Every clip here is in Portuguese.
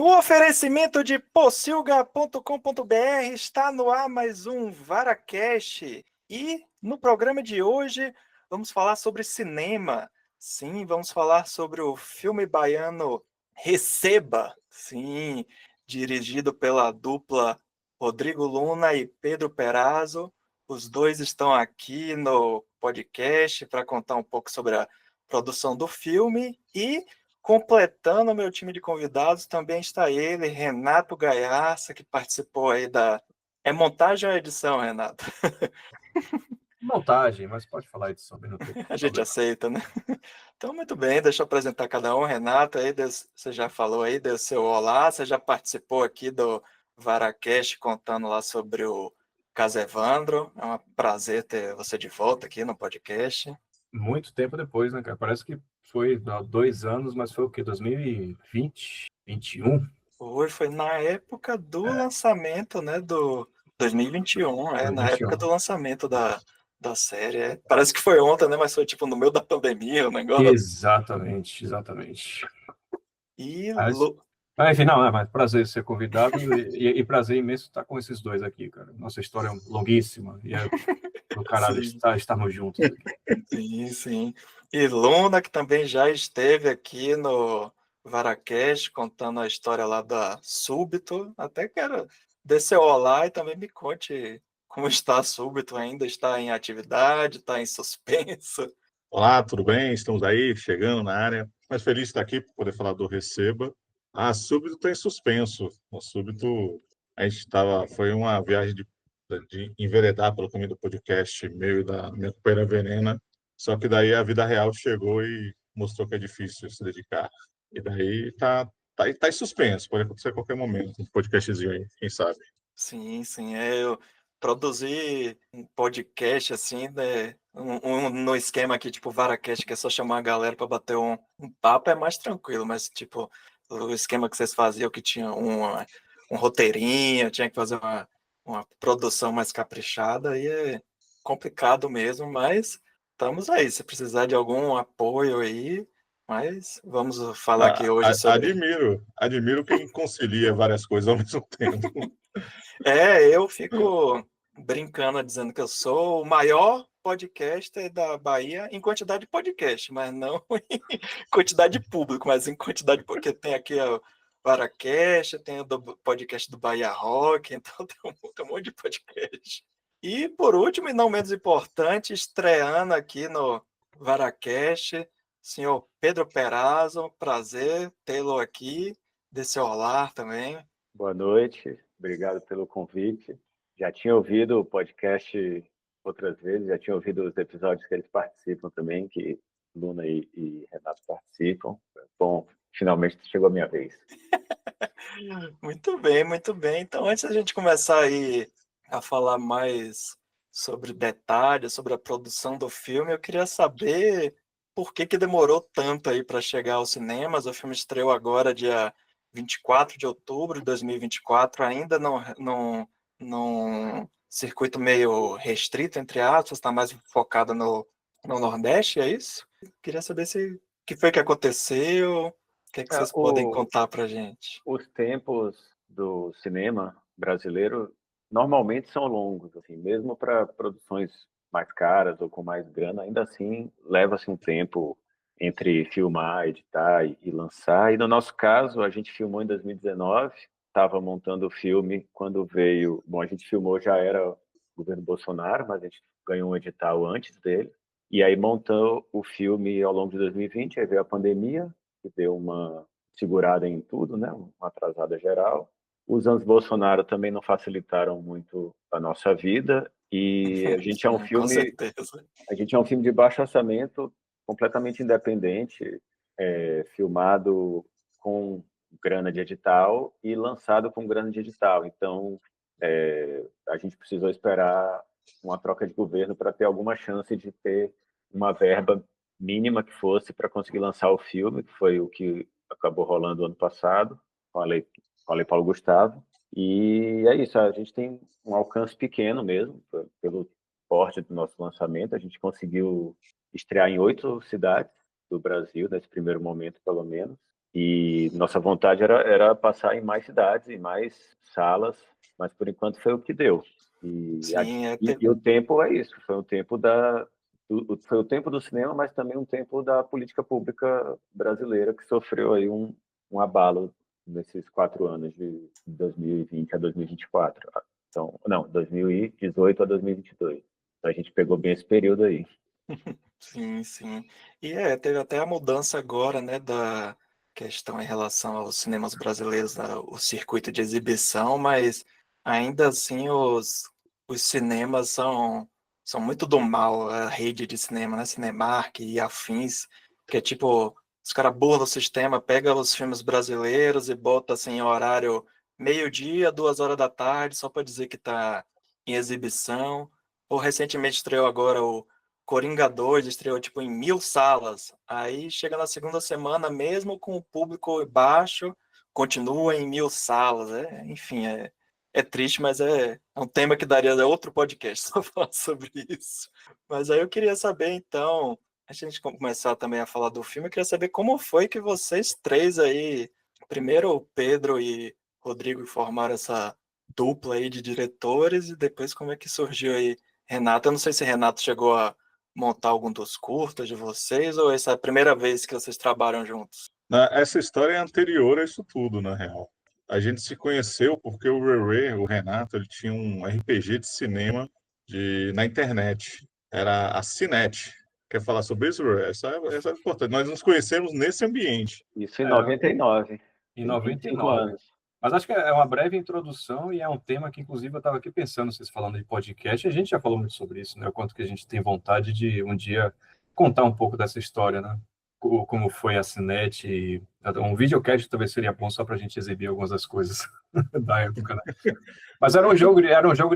No oferecimento de pocilga.com.br está no ar mais um VaraCast. E no programa de hoje vamos falar sobre cinema. Sim, vamos falar sobre o filme baiano Receba. Sim, dirigido pela dupla Rodrigo Luna e Pedro Perazzo. Os dois estão aqui no podcast para contar um pouco sobre a produção do filme e completando o meu time de convidados, também está ele, Renato Gaiarsa, que participou aí da... É montagem ou edição, Renato? Montagem, mas pode falar edição, não tem A gente problema. aceita, né? Então, muito bem, deixa eu apresentar cada um. Renato, aí você já falou aí, deu seu olá, você já participou aqui do VaraCast contando lá sobre o caso Evandro. É um prazer ter você de volta aqui no podcast. Muito tempo depois, né, cara? Parece que foi há 2 anos, mas foi o quê? 2020? 21? Foi na época do lançamento, né, do 2021, na época 2021. do lançamento da série. Parece que foi ontem, né, mas foi tipo no meio da pandemia o negócio. Exatamente, exatamente. E, Mas, enfim, não, mas prazer ser convidado e prazer imenso estar com esses dois aqui, cara. Nossa história é longuíssima e é do caralho sim, estarmos juntos aqui. sim, sim. E Luna, que também já esteve aqui no VaraCast, contando a história lá da Súbito. Até quero descer o olá e também me conte como está a Súbito ainda. Está em atividade, está em suspenso. Olá, tudo bem? Estamos aí, chegando na área. Mas feliz de estar aqui para poder falar do Receba. A Súbito está em suspenso. A Súbito, foi uma viagem de enveredar pelo caminho do podcast meu e da minha companheira Verena. Só que daí a vida real chegou e mostrou que é difícil se dedicar. E daí tá em suspenso, pode acontecer a qualquer momento. Um podcastzinho aí, quem sabe. Sim, sim. Eu produzi um podcast assim, né, no esquema aqui, tipo VaraCast, que é só chamar a galera para bater um papo, é mais tranquilo, mas tipo, o esquema que vocês faziam, que tinha um roteirinho, tinha que fazer uma produção mais caprichada, aí é complicado mesmo, mas estamos aí. Se precisar de algum apoio aí, mas vamos falar aqui hoje sobre. Admiro quem concilia várias coisas ao mesmo tempo. Eu fico brincando, dizendo que eu sou o maior podcaster da Bahia em quantidade de podcast, mas não em quantidade de público, mas em quantidade, porque tem aqui o Varacast, tem o podcast do Bahia Rock, então tem um monte de podcast. E por último, e não menos importante, estreando aqui no Varacast, senhor Pedro Perazzo, prazer tê-lo aqui, dê seu olá também. Boa noite, obrigado pelo convite. Já tinha ouvido o podcast outras vezes, já tinha ouvido os episódios que eles participam também, que Luna e Renato participam. Bom, finalmente chegou a minha vez. Muito bem, muito bem. Então, antes da gente começar aí a falar mais sobre detalhes, sobre a produção do filme, eu queria saber por que demorou tanto aí para chegar aos cinemas. O filme estreou agora, dia 24 de outubro de 2024, ainda num circuito meio restrito, entre aspas, está mais focado no Nordeste, é isso? Queria saber o que foi que aconteceu, o que é que É, vocês podem contar para gente. os tempos do cinema brasileiro normalmente são longos, assim, mesmo para produções mais caras ou com mais grana, ainda assim leva-se um tempo entre filmar, editar e lançar. E no nosso caso, a gente filmou em 2019, estava montando o filme quando veio. Bom, a gente filmou já era o governo Bolsonaro, mas a gente ganhou um edital antes dele. E aí montou o filme ao longo de 2020, aí veio a pandemia, que deu uma segurada em tudo, né? Uma atrasada geral. Os anos Bolsonaro também não facilitaram muito a nossa vida e Sim, com certeza. a gente é um filme de baixo orçamento, completamente independente, filmado com grana de edital e lançado com grana de edital. Então, a gente precisou esperar uma troca de governo para ter alguma chance de ter uma verba mínima que fosse para conseguir lançar o filme, que foi o que acabou rolando ano passado, com a Lei Paulo Gustavo. E é isso, a gente tem um alcance pequeno mesmo, pelo porte do nosso lançamento. A gente conseguiu estrear em 8 cidades do Brasil, nesse primeiro momento, pelo menos. E nossa vontade era passar em mais cidades, em mais salas, mas por enquanto foi o que deu. E, Sim, e o tempo é isso, foi foi o tempo do cinema, mas também um tempo da política pública brasileira que sofreu aí um abalo nesses 4 anos de 2020 a 2024. Então, não, 2018 a 2022. Então a gente pegou bem esse período aí. sim, sim. E teve até a mudança agora, né, da questão em relação aos cinemas brasileiros, o circuito de exibição, mas ainda assim os cinemas são muito do mal, a rede de cinema, né, Cinemark e afins, que é tipo, os caras burlam o sistema, pega os filmes brasileiros e bota assim em horário meio-dia, 2 horas da tarde, só para dizer que tá em exibição. Ou recentemente estreou agora o Coringa 2 estreou tipo em 1.000 salas. Aí chega na segunda semana, mesmo com o público baixo, continua em 1.000 salas. Enfim, é triste, mas é um tema que daria outro podcast só falar sobre isso. Mas aí eu queria saber, então, a gente começar também a falar do filme, eu queria saber como foi que vocês três aí, primeiro o Pedro e Rodrigo formaram essa dupla aí de diretores, e depois como é que surgiu aí Renato. Eu não sei se Renato chegou a montar algum dos curtas de vocês, ou essa é a primeira vez que vocês trabalham juntos? Essa história é anterior a isso tudo, na real. A gente se conheceu porque o Rere, o Renato, ele tinha um RPG de cinema na internet. Era a Cinet. Quer falar sobre isso, Rere? Essa é importante. Nós nos conhecemos nesse ambiente. Isso em É, 99, em tem 25 99. anos. Mas acho que é uma breve introdução e é um tema que, inclusive, eu estava aqui pensando, vocês falando de podcast, a gente já falou muito sobre isso, né? O quanto que a gente tem vontade de um dia contar um pouco dessa história, né? Como foi a Cinet. Um videocast talvez seria bom só para a gente exibir algumas das coisas da época, né? Mas era um jogo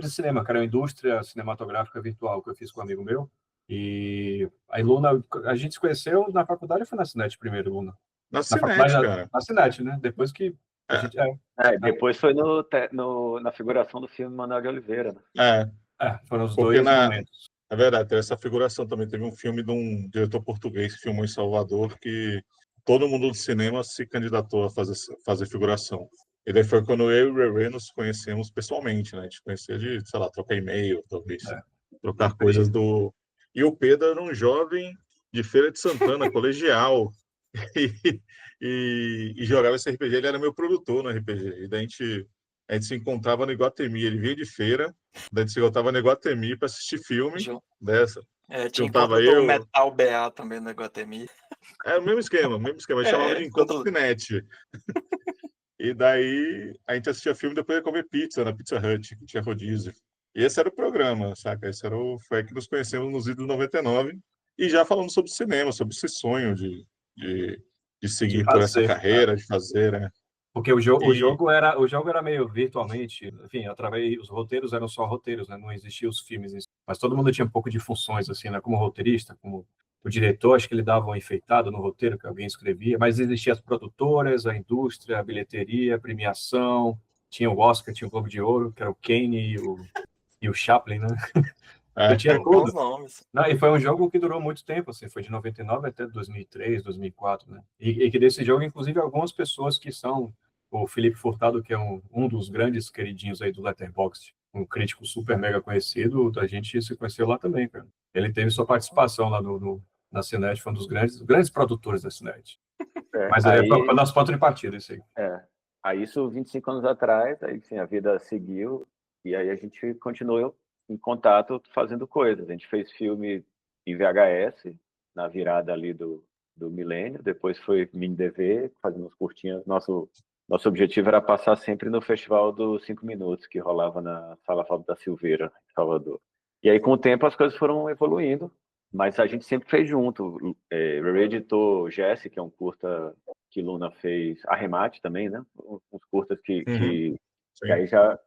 de cinema, cara, uma indústria cinematográfica virtual que eu fiz com um amigo meu. E a Luna, a gente se conheceu na faculdade ou foi na Cinet primeiro, Luna? Na Na faculdade, Cinet, cara. na Cinet, né? Depois que a É, gente. Depois foi na figuração do filme Manuel de Oliveira, né? é, Foram os porque dois momentos. é verdade, teve essa figuração também. Teve um filme de um diretor português que filmou em Salvador que todo mundo do cinema se candidatou a fazer figuração. E daí foi quando eu e o Rere nos conhecemos pessoalmente, né? A gente conhecia de, sei lá, trocar e-mail, talvez, É, trocar sempre. coisas do... E o Pedro era um jovem de Feira de Santana, colegial, e, e jogava esse RPG. Ele era meu produtor no RPG. E daí a gente se encontrava no Iguatemi. Ele vinha de feira, daí a gente se encontrava no Iguatemi para assistir filme dessa. Tinha Juntava encontro do eu. Metal BA também no Iguatemi. É o mesmo esquema, mesmo esquema. A gente chamava de Encontro Encontro... Cinet. E daí a gente assistia filme e depois ia comer pizza na Pizza Hut, que tinha rodízio. E esse era o programa, saca? Foi aí que nos conhecemos nos idos 99 e já falamos sobre cinema, sobre esse sonho de, de De seguir por essa fazer. carreira, de fazer, né? Porque o E jogo era meio virtualmente, enfim, através os roteiros eram só roteiros, né? Não existiam os filmes em si. Mas todo mundo tinha um pouco de funções assim, né? Como roteirista, como o diretor, acho que ele dava uma enfeitada no roteiro que alguém escrevia, mas existiam as produtoras, a indústria, a bilheteria, a premiação, tinha o Oscar, tinha o Globo de Ouro, que era o Kane e o Chaplin, né? Então tinha Tem bons tudo. nomes. Não, e foi um jogo que durou muito tempo, assim, foi de 99 até 2003, 2004, né? E que desse jogo, inclusive, algumas pessoas que são o Felipe Furtado, que é um dos grandes queridinhos aí do Letterboxd, um crítico super mega conhecido, a gente se conheceu lá também, cara. Ele teve sua participação lá na Cinet, foi um dos grandes produtores da Cinet. Mas foi Aí, nosso ponto de partida, isso aí. aí isso 25 anos atrás, aí sim, a vida seguiu e aí a gente continuou em contato fazendo coisas. A gente fez filme em VHS na virada ali do milênio, depois foi mini DV, fazendo uns curtinhas. Nosso objetivo era passar sempre no Festival dos 5 Minutos, que rolava na Sala Fábio da Silveira, em Salvador. E aí, com o tempo, as coisas foram evoluindo, mas a gente sempre fez junto. Rere editou Jesse, que é um curta que Luna fez, Arremate também, né? Uns curtas uhum, que sim. aí já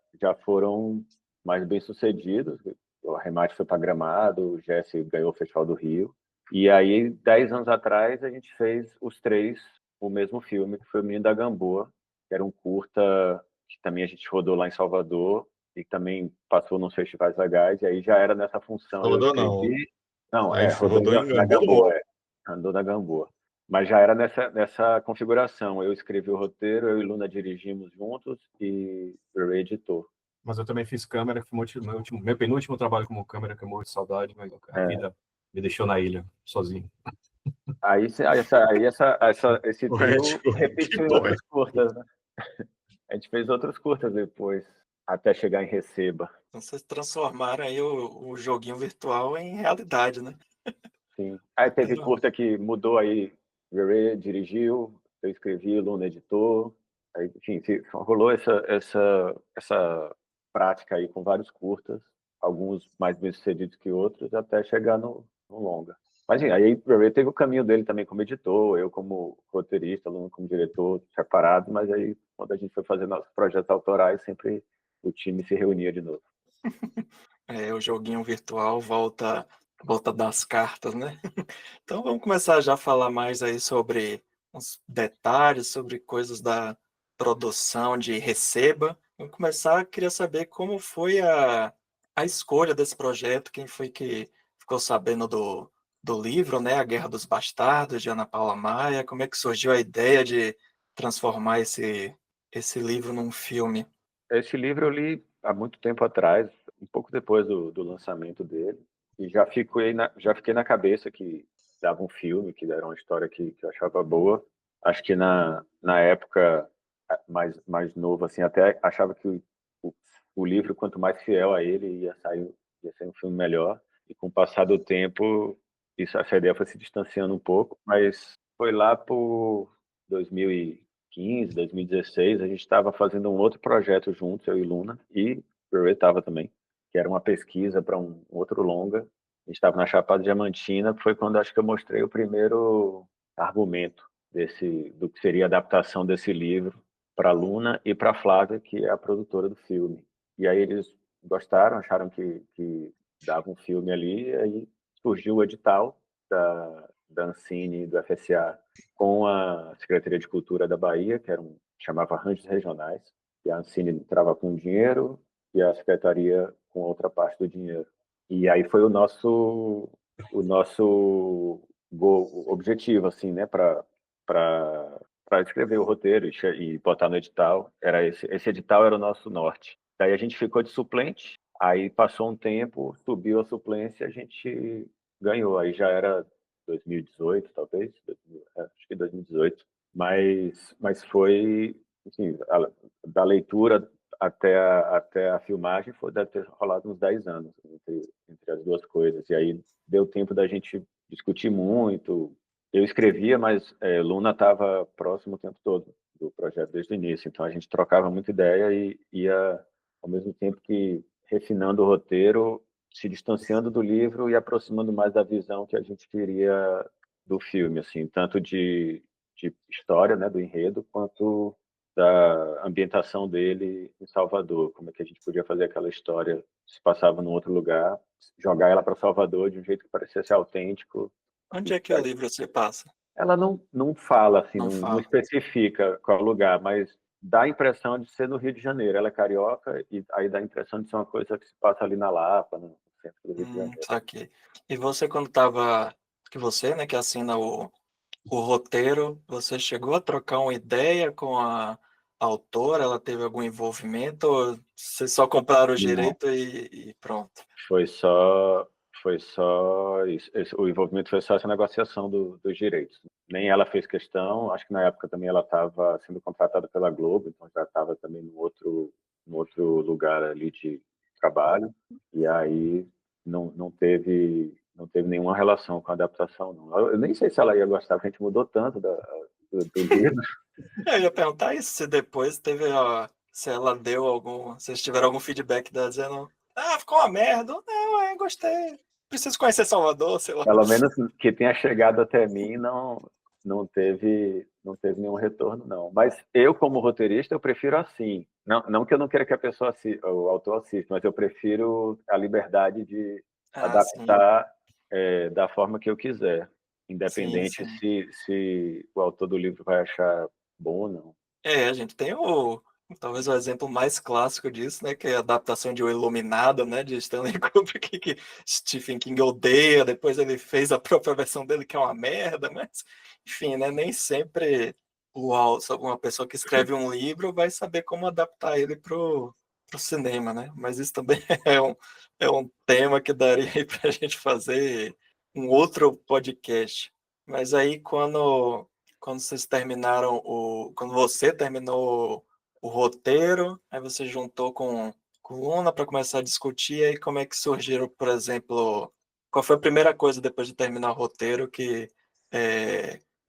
foram mais bem sucedidos. O Arremate foi para Gramado, o Jesse ganhou o Festival do Rio. E aí, 10 anos atrás, a gente fez os três o mesmo filme, que foi O Menino da Gamboa, que era um curta que também a gente rodou lá em Salvador e também passou nos festivais legais, e aí já era nessa função. Eu Salvador não. escrevi... Não, A gente rodou rodou em na Belo Monte. Gamboa, andou na Gamboa. Mas já era nessa configuração. Eu escrevi o roteiro, eu e Luna dirigimos juntos e o Ray editou. Mas eu também fiz câmera, que foi meu penúltimo trabalho como câmera, que eu morro de saudade, mas a vida me deixou na ilha, sozinho. Aí esse trio Poético, que repetiu em outros poético. curtas, né? A gente fez outros curtas depois, até chegar em Receba. Então vocês transformaram aí o joguinho virtual em realidade, né? Sim. Aí teve Não. curta que mudou aí, Verê dirigiu, eu escrevi, Luna editou. Aí, enfim, rolou essa prática aí com vários curtas, alguns mais bem-sucedidos que outros, até chegar no longa. Mas enfim, aí o Verê teve o caminho dele também como editor, eu como roteirista, Luna como diretor, separado, mas aí quando a gente foi fazer nossos projetos autorais, sempre o time se reunia de novo. O joguinho virtual volta das cartas, né? Então vamos começar já a falar mais aí sobre uns detalhes, sobre coisas da produção de Receba. Vamos começar, queria saber como foi a escolha desse projeto, quem foi que ficou sabendo do livro, né? A Guerra dos Bastardos, de Ana Paula Maia, como é que surgiu a ideia de transformar esse livro num filme? Esse livro eu li há muito tempo atrás, um pouco depois do lançamento dele, e já fiquei na cabeça que dava um filme, que era uma história que eu achava boa. Acho que na época mais novo, assim, até achava que o, o livro, quanto mais fiel a ele, ia sair um filme melhor. E com o passar do tempo, essa ideia foi se distanciando um pouco, mas foi lá por 2015, 2016, a gente estava fazendo um outro projeto juntos, eu e Luna, e o Ray estava também, que era uma pesquisa para um outro longa. A gente estava na Chapada Diamantina, foi quando acho que eu mostrei o primeiro argumento do que seria a adaptação desse livro para a Luna e para a Flávia, que é a produtora do filme. E aí eles gostaram, acharam que dava um filme ali, e aí surgiu o edital da Ancine e do FSA com a Secretaria de Cultura da Bahia, que chamava Arranjos Regionais, e a Ancine entrava com dinheiro e a Secretaria com outra parte do dinheiro. E aí foi o nosso objetivo, assim, né, para escrever o roteiro e botar no edital. Era esse edital era o nosso norte. Daí a gente ficou de suplente, aí passou um tempo, subiu a suplência, a gente ganhou. Aí já era 2018, talvez, acho que 2018. Mas foi, assim, da leitura até a filmagem deve ter rolado uns 10 anos entre as duas coisas. E aí deu tempo da gente discutir muito. Eu escrevia, mas Luna estava próximo o tempo todo do projeto desde o início. Então a gente trocava muita ideia e ia, ao mesmo tempo que refinando o roteiro, se distanciando do livro e aproximando mais da visão que a gente queria do filme, assim, tanto de história, né, do enredo, quanto da ambientação dele em Salvador, como é que a gente podia fazer aquela história se passava num outro lugar, jogar ela para Salvador de um jeito que parecesse autêntico. Onde é que o livro se passa? Ela não fala, assim, Não não fala. especifica qual lugar, mas dá a impressão de ser no Rio de Janeiro. Ela é carioca e aí dá a impressão de ser uma coisa que se passa ali na Lapa, no centro do Rio de Janeiro. Saquei. E você, quando estava. Que você, né, que assina o roteiro, você chegou a trocar uma ideia com a autora? Ela teve algum envolvimento? Ou vocês só compraram o Não, direito e pronto? foi só, foi só isso. O envolvimento foi só essa negociação dos direitos. Nem ela fez questão, acho que na época também ela estava sendo contratada pela Globo, então já estava também no outro lugar ali de trabalho, e aí não teve nenhuma relação com a adaptação, não. Eu nem sei se ela ia gostar, porque a gente mudou tanto do livro. Eu ia perguntar isso, se depois teve, ó, se ela deu algum, vocês tiveram algum feedback dela dizendo, ficou uma merda, ou não, gostei, preciso conhecer Salvador, sei lá. Pelo menos que tenha chegado até mim, não teve nenhum retorno, não. Mas eu, como roteirista, eu prefiro assim. Não que eu não queira que a pessoa o autor assista, mas eu prefiro a liberdade de Sim, adaptar da forma que eu quiser, sim, independente sim. se o autor do livro vai achar bom ou não. A gente tem Talvez o exemplo mais clássico disso, né, que é a adaptação de O Iluminado, né, de Stanley Kubrick, que Stephen King odeia, depois ele fez a própria versão dele, que é uma merda, mas, enfim, né, nem sempre uma pessoa que escreve um livro vai saber como adaptar ele pro cinema, né, mas isso também é um tema que daria para a gente fazer um outro podcast. Mas aí, quando vocês terminaram quando você terminou o roteiro, aí você juntou com Luna para começar a discutir, aí como é que surgiram, por exemplo, qual foi a primeira coisa depois de terminar o roteiro que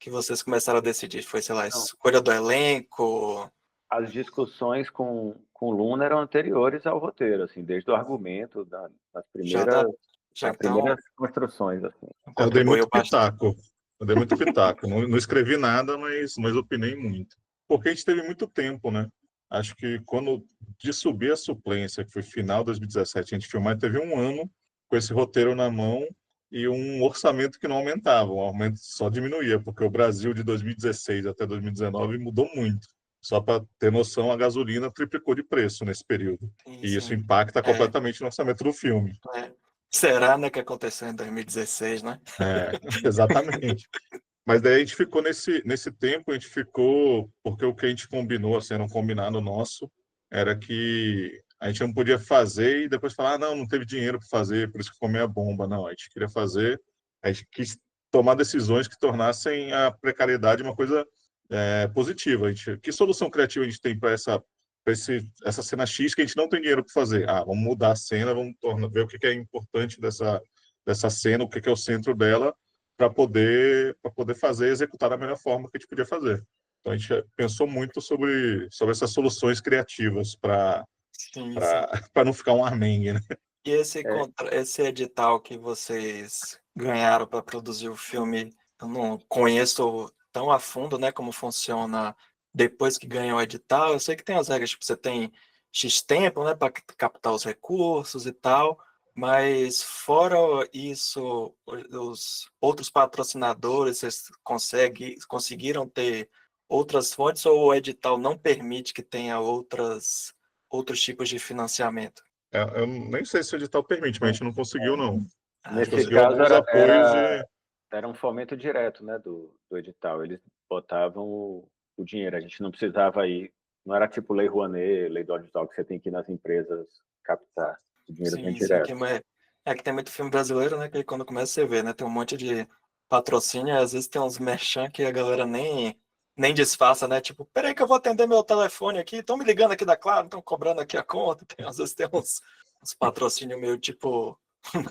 vocês começaram a decidir? Foi, sei lá, a Não, escolha do elenco? as discussões com Luna eram anteriores ao roteiro, assim, desde o argumento, das Já tá, primeiras, já das então primeiras construções, assim. Eu dei contribuiu muito bastante. pitaco. Eu dei muito pitaco. Não escrevi nada, mas opinei muito. Porque a gente teve muito tempo, né? Acho que quando de subir a suplência, que foi final de 2017, a gente filmar, teve um ano com esse roteiro na mão e um orçamento que não aumentava, o aumento só diminuía, porque o Brasil de 2016 até 2019 mudou muito. Só para ter noção, a gasolina triplicou de preço nesse período. Sim, E isso sim. impacta completamente no orçamento do filme. É. Será, né, que aconteceu em 2016, né? É, exatamente. Mas daí a gente ficou nesse tempo, a gente ficou, porque o que a gente combinou, assim, era um combinado nosso, era que a gente não podia fazer e depois falar, ah, não, não teve dinheiro para fazer, por isso que comeu a bomba. Não, a gente queria fazer, a gente quis tomar decisões que tornassem a precariedade uma coisa positiva. Que solução criativa a gente tem para essa cena X que a gente não tem dinheiro para fazer? Ah, vamos mudar a cena, vamos ver o que é importante dessa cena, o que é o centro dela, para poder fazer, executar da melhor forma que a gente podia fazer. Então a gente pensou muito sobre essas soluções criativas para Sim, sim. não ficar um armengue, né? E É, esse edital que vocês ganharam para produzir o filme, eu não conheço tão a fundo, né, como funciona depois que ganha o edital. Eu sei que tem as regras, tipo, você tem X tempo, né, para captar os recursos e tal, mas fora isso, os outros patrocinadores, vocês conseguiram ter outras fontes ou o edital não permite que tenha outros tipos de financiamento? Eu nem sei se o edital permite, mas a gente não conseguiu, não. A gente Ah, nesse conseguiu caso alguns apoios de... era um fomento direto, né, do edital. Eles botavam o dinheiro, a gente não precisava ir, não era tipo Lei Rouanet, Lei do Audiovisual, que você tem que ir nas empresas captar. O dinheiro vem sim, sim, direto. que tem muito filme brasileiro, né? Que quando começa você vê, né? Tem um monte de patrocínio, e às vezes tem uns merchan que a galera nem disfarça, né? Tipo, peraí que eu vou atender meu telefone aqui, estão me ligando aqui da Claro, estão cobrando aqui a conta. Às vezes tem uns patrocínios meio tipo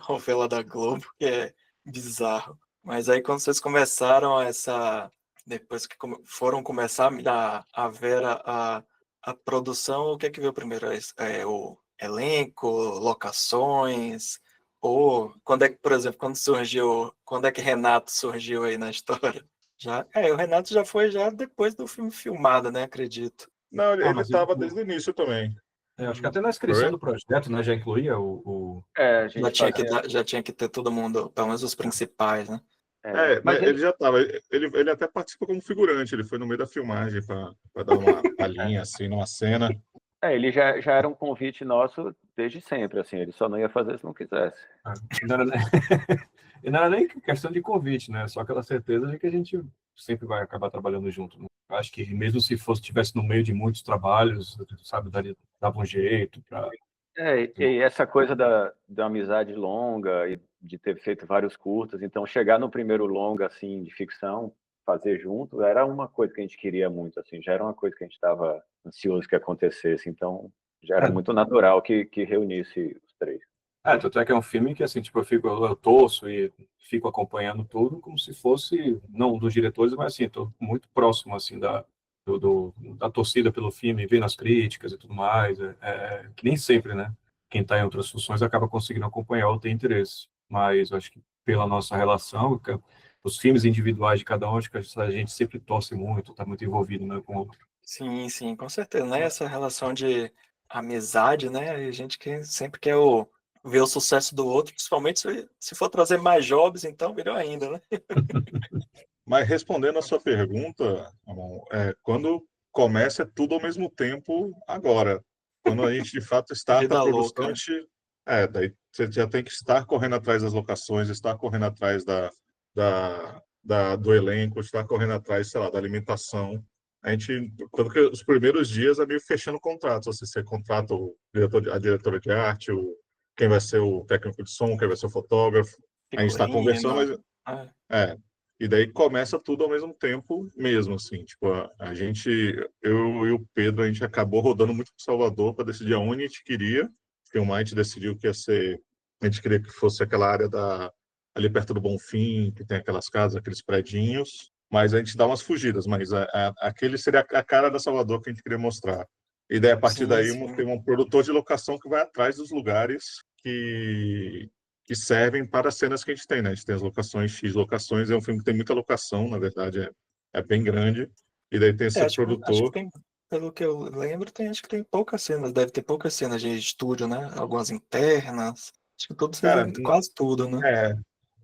novela da Globo, que é bizarro. Mas aí quando vocês começaram depois que foram começar a ver a produção, o que é que veio primeiro? O elenco, locações, ou quando é que, por exemplo, quando é que Renato surgiu aí na história? O Renato já foi já depois do filme filmado, né? Acredito. Não, ele Mas estava desde o início também. acho que até na inscrição Foi? do projeto, né, já incluía A gente fazia. Já tinha que ter todo mundo, pelo menos os principais, né? Mas Mas ele ele, já estava. Ele até participou como figurante, ele foi no meio da filmagem para dar uma palhinha, assim, numa cena. ele já era um convite nosso desde sempre, assim, ele só não ia fazer se não quisesse. e não era, e não era nem questão de convite, né? Só aquela certeza de que a gente sempre vai acabar trabalhando junto, né? Eu acho que mesmo se tivesse no meio de muitos trabalhos, sabe, dava um jeito para... E essa coisa da amizade longa e de ter feito vários curtas, então chegar no primeiro longa, assim, de ficção, fazer junto, era uma coisa que a gente queria muito, assim, já era uma coisa que a gente estava ansioso que acontecesse, então já era muito natural que reunisse os três. Tanto é que é um filme que, assim, tipo, eu torço e fico acompanhando tudo como se fosse, não dos diretores, mas, assim, tô muito próximo, assim, da torcida pelo filme, vendo as críticas e tudo mais, que nem sempre, né? Quem está em outras funções acaba conseguindo acompanhar ou ter interesse, mas eu acho que pela nossa relação, os filmes individuais de cada um, acho que a gente sempre torce muito, está muito envolvido, né, com o outro. Sim, sim, com certeza, né? Essa relação de amizade, né? A gente que sempre quer ver o sucesso do outro, principalmente se for trazer mais jobs, então melhor ainda, né? Mas respondendo a sua pergunta, Ramon, quando começa tudo ao mesmo tempo agora. Quando a gente, de fato, starta a Vida produção, louca, a né? gente... daí você já tem que estar correndo atrás das locações, estar correndo atrás do elenco, estar correndo atrás, sei lá, da alimentação. A gente, tanto que os primeiros dias é meio fechando contratos. Você contrata a diretora de arte, quem vai ser o técnico de som, quem vai ser o fotógrafo. A gente está conversando, Figurino. mas É, e daí começa tudo ao mesmo tempo mesmo, assim. Tipo, a gente, eu e o Pedro, a gente acabou rodando muito para Salvador para decidir aonde a gente queria filmar. A gente decidiu que ia ser, a gente queria que fosse aquela área ali perto do Bonfim, que tem aquelas casas, aqueles predinhos. Mas a gente dá umas fugidas, mas aquele seria a cara da Salvador que a gente queria mostrar. E daí, a partir sim, daí, sim. tem um produtor de locação que vai atrás dos lugares que servem para as cenas que a gente tem, né? A gente tem as locações, X locações, é um filme que tem muita locação, na verdade, é bem grande. E daí tem esse Acho que produtor. tem, pelo que eu lembro, acho que tem poucas cenas, deve ter poucas cenas de estúdio, né? Algumas internas. Acho que tudo seja Cara, quase tudo, né? é,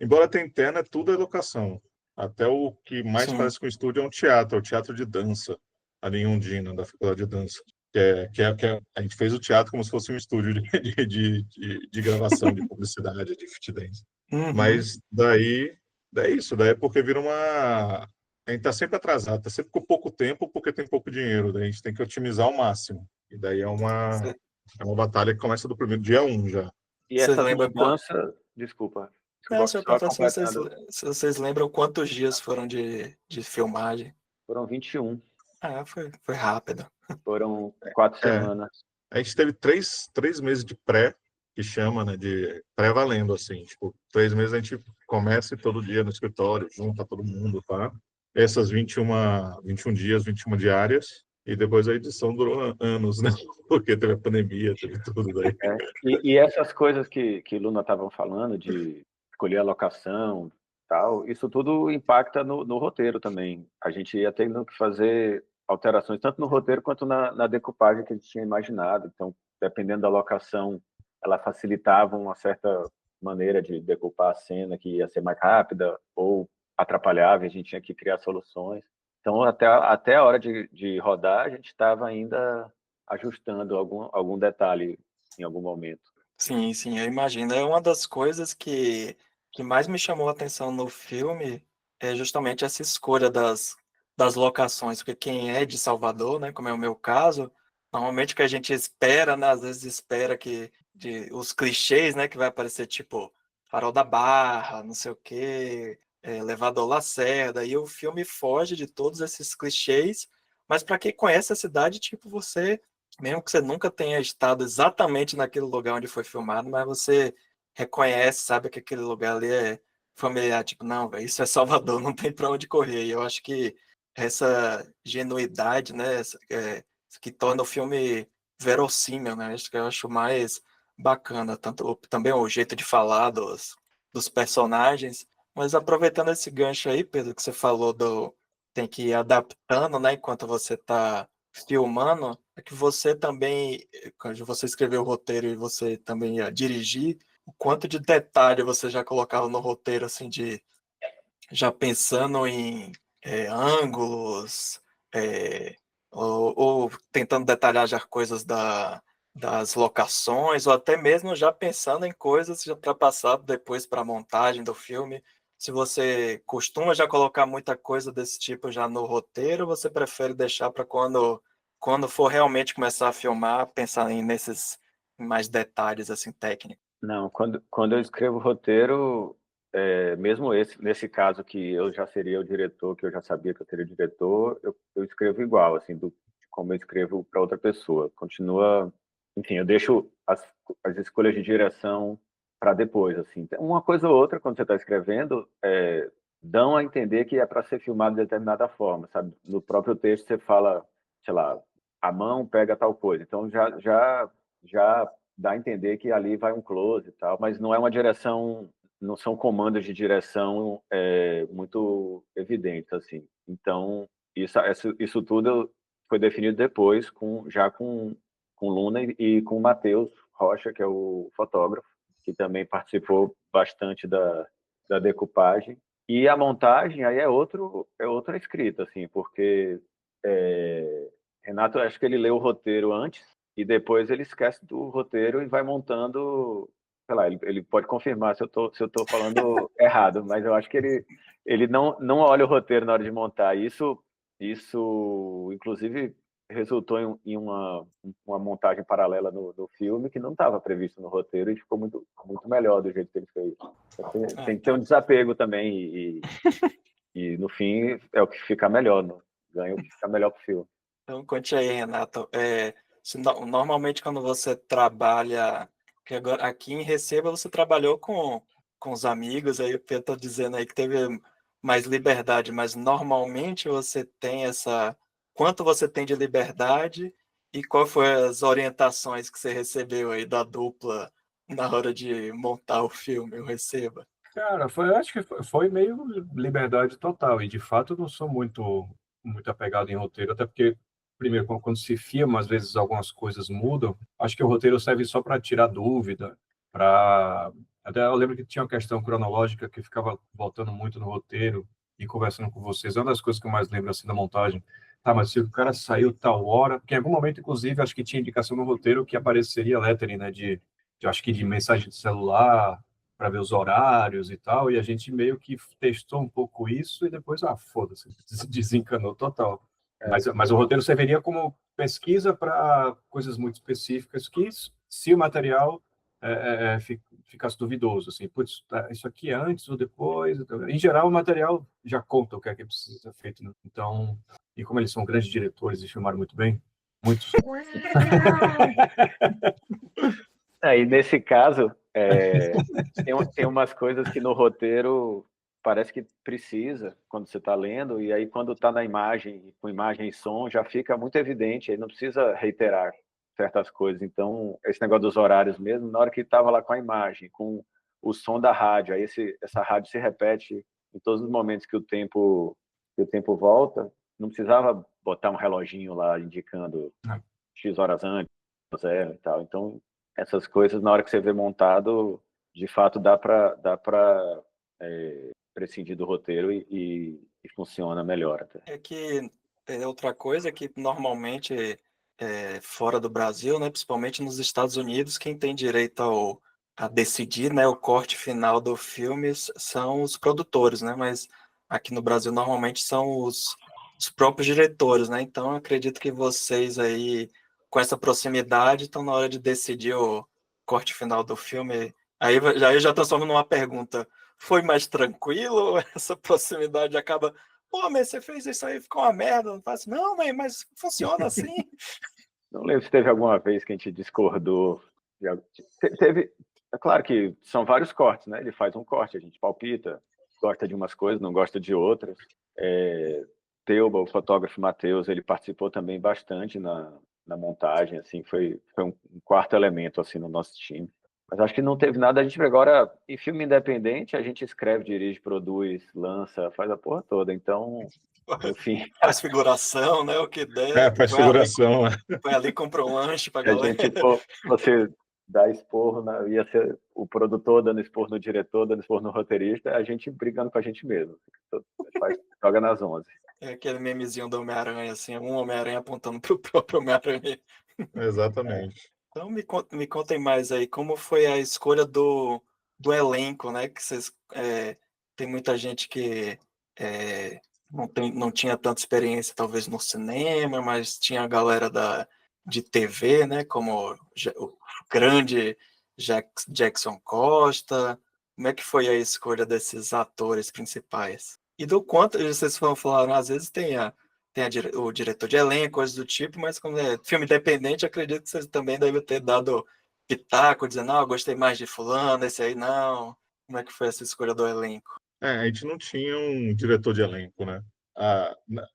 embora tenha interna, tudo é locação. Até o que mais Sim. parece com estúdio é o teatro de dança, ali em Ondina, da faculdade de dança. A gente fez o teatro como se fosse um estúdio de gravação, de publicidade, de fit dance. Uhum. Mas daí é isso, daí é porque vira uma. A gente está sempre atrasado, está sempre com pouco tempo porque tem pouco dinheiro, daí a gente tem que otimizar ao máximo. E daí é uma batalha que começa do primeiro dia um já. E Você essas lembra quanto? mudanças, desculpa, Não, se eu só perguntar completando, se vocês lembram quantos dias foram de filmagem. foram 21, Ah, foi rápido. foram 4 É, semanas. a gente teve três meses de pré, que chama, né, de pré-valendo, assim. Tipo, 3 meses a gente começa todo dia no escritório, junta todo mundo, tá? Essas 21 dias, 21 diárias, e depois a edição durou anos, né? Porque teve a pandemia, teve tudo daí. É. E essas coisas que Luna estavam falando, de escolher a locação, tal, isso tudo impacta no roteiro também. A gente ia tendo que fazer alterações tanto no roteiro quanto na decupagem que a gente tinha imaginado. Então, dependendo da locação, ela facilitava uma certa maneira de decupar a cena que ia ser mais rápida ou atrapalhava, e a gente tinha que criar soluções. Então, até a hora de rodar, a gente estava ainda ajustando algum detalhe em algum momento. Sim, sim, eu imagino. É uma das coisas que mais me chamou a atenção no filme é justamente essa escolha das locações, porque quem é de Salvador, né, como é o meu caso, normalmente o que a gente espera, né, às vezes espera os clichês, né, que vai aparecer tipo Farol da Barra, não sei o quê, Elevador Lacerda, e o filme foge de todos esses clichês, mas para quem conhece a cidade, tipo, você mesmo que você nunca tenha estado exatamente naquele lugar onde foi filmado, mas você reconhece, sabe que aquele lugar ali é familiar, tipo, não, velho, isso é Salvador, não tem para onde correr. E eu acho que essa genuidade, né, que torna o filme verossímil, né, acho que eu acho mais bacana, tanto também o jeito de falar dos personagens, mas aproveitando esse gancho aí, Pedro, que você falou tem que ir adaptando, né, enquanto você está filmando, é que você também, quando você escreveu o roteiro e você também ia dirigir, o quanto de detalhe você já colocava no roteiro, assim, já pensando em ângulos, ou tentando detalhar já coisas das locações, ou até mesmo já pensando em coisas para passar depois para a montagem do filme. Se você costuma já colocar muita coisa desse tipo já no roteiro, você prefere deixar para quando for realmente começar a filmar, pensar nesses mais detalhes assim técnicos? Não, quando eu escrevo roteiro, mesmo nesse caso que eu já seria o diretor, que eu já sabia que eu seria o diretor, eu escrevo igual, assim, de como eu escrevo para outra pessoa. Continua, enfim, eu deixo as escolhas de direção para depois, assim. Uma coisa ou outra, quando você está escrevendo, dão a entender que é para ser filmado de determinada forma, sabe? No próprio texto você fala, sei lá, a mão pega tal coisa. Então já dá a entender que ali vai um close e tal, mas não é uma direção, não são comandos de direção muito evidentes, assim. Então, isso tudo foi definido depois, já com Luna e com o Matheus Rocha, que é o fotógrafo, que também participou bastante da decupagem. E a montagem aí é outra escrita, assim, porque Renato, acho que ele lê o roteiro antes e depois ele esquece do roteiro e vai montando. Sei lá, ele pode confirmar se eu tô falando errado, mas eu acho que ele não olha o roteiro na hora de montar. Isso inclusive, resultou em uma montagem paralela no filme que não estava previsto no roteiro e ficou muito, muito melhor do jeito que ele fez. Tem que ter um desapego também e no fim é o que fica melhor, né? Ganha o que fica melhor pro filme. Então, conte aí, Renato. Normalmente, quando você trabalha, que agora aqui em Receba você trabalhou com os amigos, aí o Pedro está dizendo aí que teve mais liberdade, mas normalmente você tem quanto você tem de liberdade e qual foi as orientações que você recebeu aí da dupla na hora de montar o filme, o Receba? Cara, acho que foi meio liberdade total. E, de fato, eu não sou muito apegado em roteiro, até porque, primeiro, quando se filma, às vezes algumas coisas mudam. Acho que o roteiro serve só para tirar dúvida, para... Até eu lembro que tinha uma questão cronológica que ficava voltando muito no roteiro e conversando com vocês. É uma das coisas que eu mais lembro, assim, da montagem. Tá, mas se o cara saiu tal hora... Porque em algum momento, inclusive, acho que tinha indicação no roteiro que apareceria lettering, né, acho que de mensagem de celular, para ver os horários e tal, e a gente meio que testou um pouco isso e depois, foda-se, desencanou total. Mas o roteiro serviria como pesquisa para coisas muito específicas que, se o material ficasse duvidoso, assim, putz, isso aqui é antes ou depois? Então, em geral, o material já conta o que é que precisa ser feito, né? Então, e como eles são grandes diretores e filmaram muito bem, muitos... E nesse caso, tem umas coisas que no roteiro parece que precisa quando você está lendo, e aí quando está na imagem, com imagem e som, já fica muito evidente, aí não precisa reiterar certas coisas. Então, esse negócio dos horários mesmo, na hora que estava lá com a imagem, com o som da rádio, aí essa rádio se repete em todos os momentos que o tempo volta, não precisava botar um reloginho lá indicando X horas antes, zero e tal. Então, essas coisas, na hora que você vê montado, de fato dá para prescindir do roteiro e funciona melhor até. É que outra coisa que normalmente fora do Brasil, né, principalmente nos Estados Unidos, quem tem direito a decidir, né, o corte final do filme são os produtores, né, mas aqui no Brasil normalmente são os próprios diretores, né, então eu acredito que vocês aí, com essa proximidade, estão na hora de decidir o corte final do filme. Aí eu já transformo numa pergunta: foi mais tranquilo ou essa proximidade acaba... Pô, mas você fez isso aí, ficou uma merda. Não faço, não, mas funciona assim. Não lembro se teve alguma vez que a gente discordou. Teve, é claro que são vários cortes, né? Ele faz um corte, a gente palpita, gosta de umas coisas, não gosta de outras. Teuba, o fotógrafo Matheus, ele participou também bastante na montagem, assim, foi um quarto elemento assim no nosso time. Mas acho que não teve nada. A gente agora, em filme independente, a gente escreve, dirige, produz, lança, faz a porra toda. Então, no fim, Faz figuração, né? O que der. Faz figuração. Vai ali, compra um lanche pra a galera. gente, você dá esporro, ia ser o produtor dando esporro no diretor, dando esporro no roteirista, a gente brigando com a gente mesmo. Joga nas 11. É aquele memezinho do Homem-Aranha, assim, um Homem-Aranha apontando pro próprio Homem-Aranha. Exatamente. Então me contem mais aí, como foi a escolha do elenco, né? Que vocês tem muita gente que não tinha tanta experiência, talvez, no cinema, mas tinha a galera de TV, né? Como o grande Jackson Costa. Como é que foi a escolha desses atores principais? E do quanto vocês falaram, às vezes tem o diretor de elenco, coisas do tipo, mas como é filme independente, acredito que vocês também devem ter dado pitaco, dizendo, não, eu gostei mais de fulano, esse aí não. Como é que foi essa escolha do elenco? A gente não tinha um diretor de elenco, né?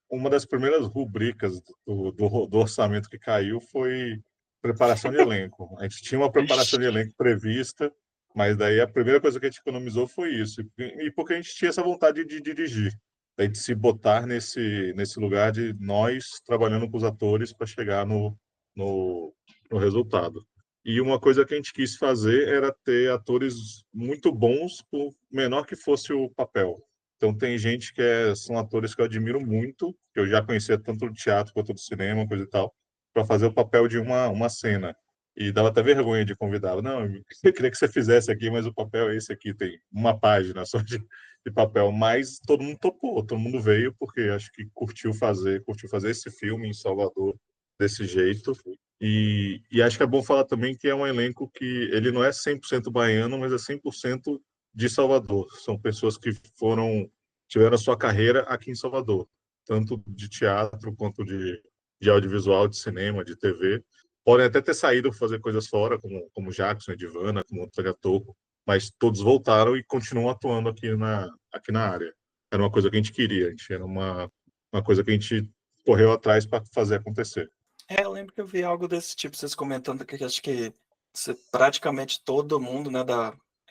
Uma das primeiras rubricas do orçamento que caiu foi preparação de elenco. A gente tinha uma preparação de elenco prevista, mas daí a primeira coisa que a gente economizou foi isso. E porque a gente tinha essa vontade de dirigir, de se botar nesse lugar de nós trabalhando com os atores para chegar no resultado. E uma coisa que a gente quis fazer era ter atores muito bons, por menor que fosse o papel. Então tem gente que são atores que eu admiro muito, que eu já conhecia tanto do teatro quanto do cinema, coisa e tal, para fazer o papel de uma cena. E dava até vergonha de convidá-lo. Não, eu queria que você fizesse aqui, mas o papel é esse aqui, tem uma página só de papel. Mas todo mundo topou, todo mundo veio, porque acho que curtiu fazer esse filme em Salvador desse jeito. E acho que é bom falar também que é um elenco que ele não é 100% baiano, mas é 100% de Salvador. São pessoas que tiveram a sua carreira aqui em Salvador, tanto de teatro quanto de audiovisual, de cinema, de TV. Podem até ter saído para fazer coisas fora, como Jackson, Edivana, como Antônia Toco, mas todos voltaram e continuam atuando aqui na área. Era uma coisa que a gente queria, era uma coisa que a gente correu atrás para fazer acontecer. Eu lembro que eu vi algo desse tipo, vocês comentando que acho que praticamente todo mundo, né,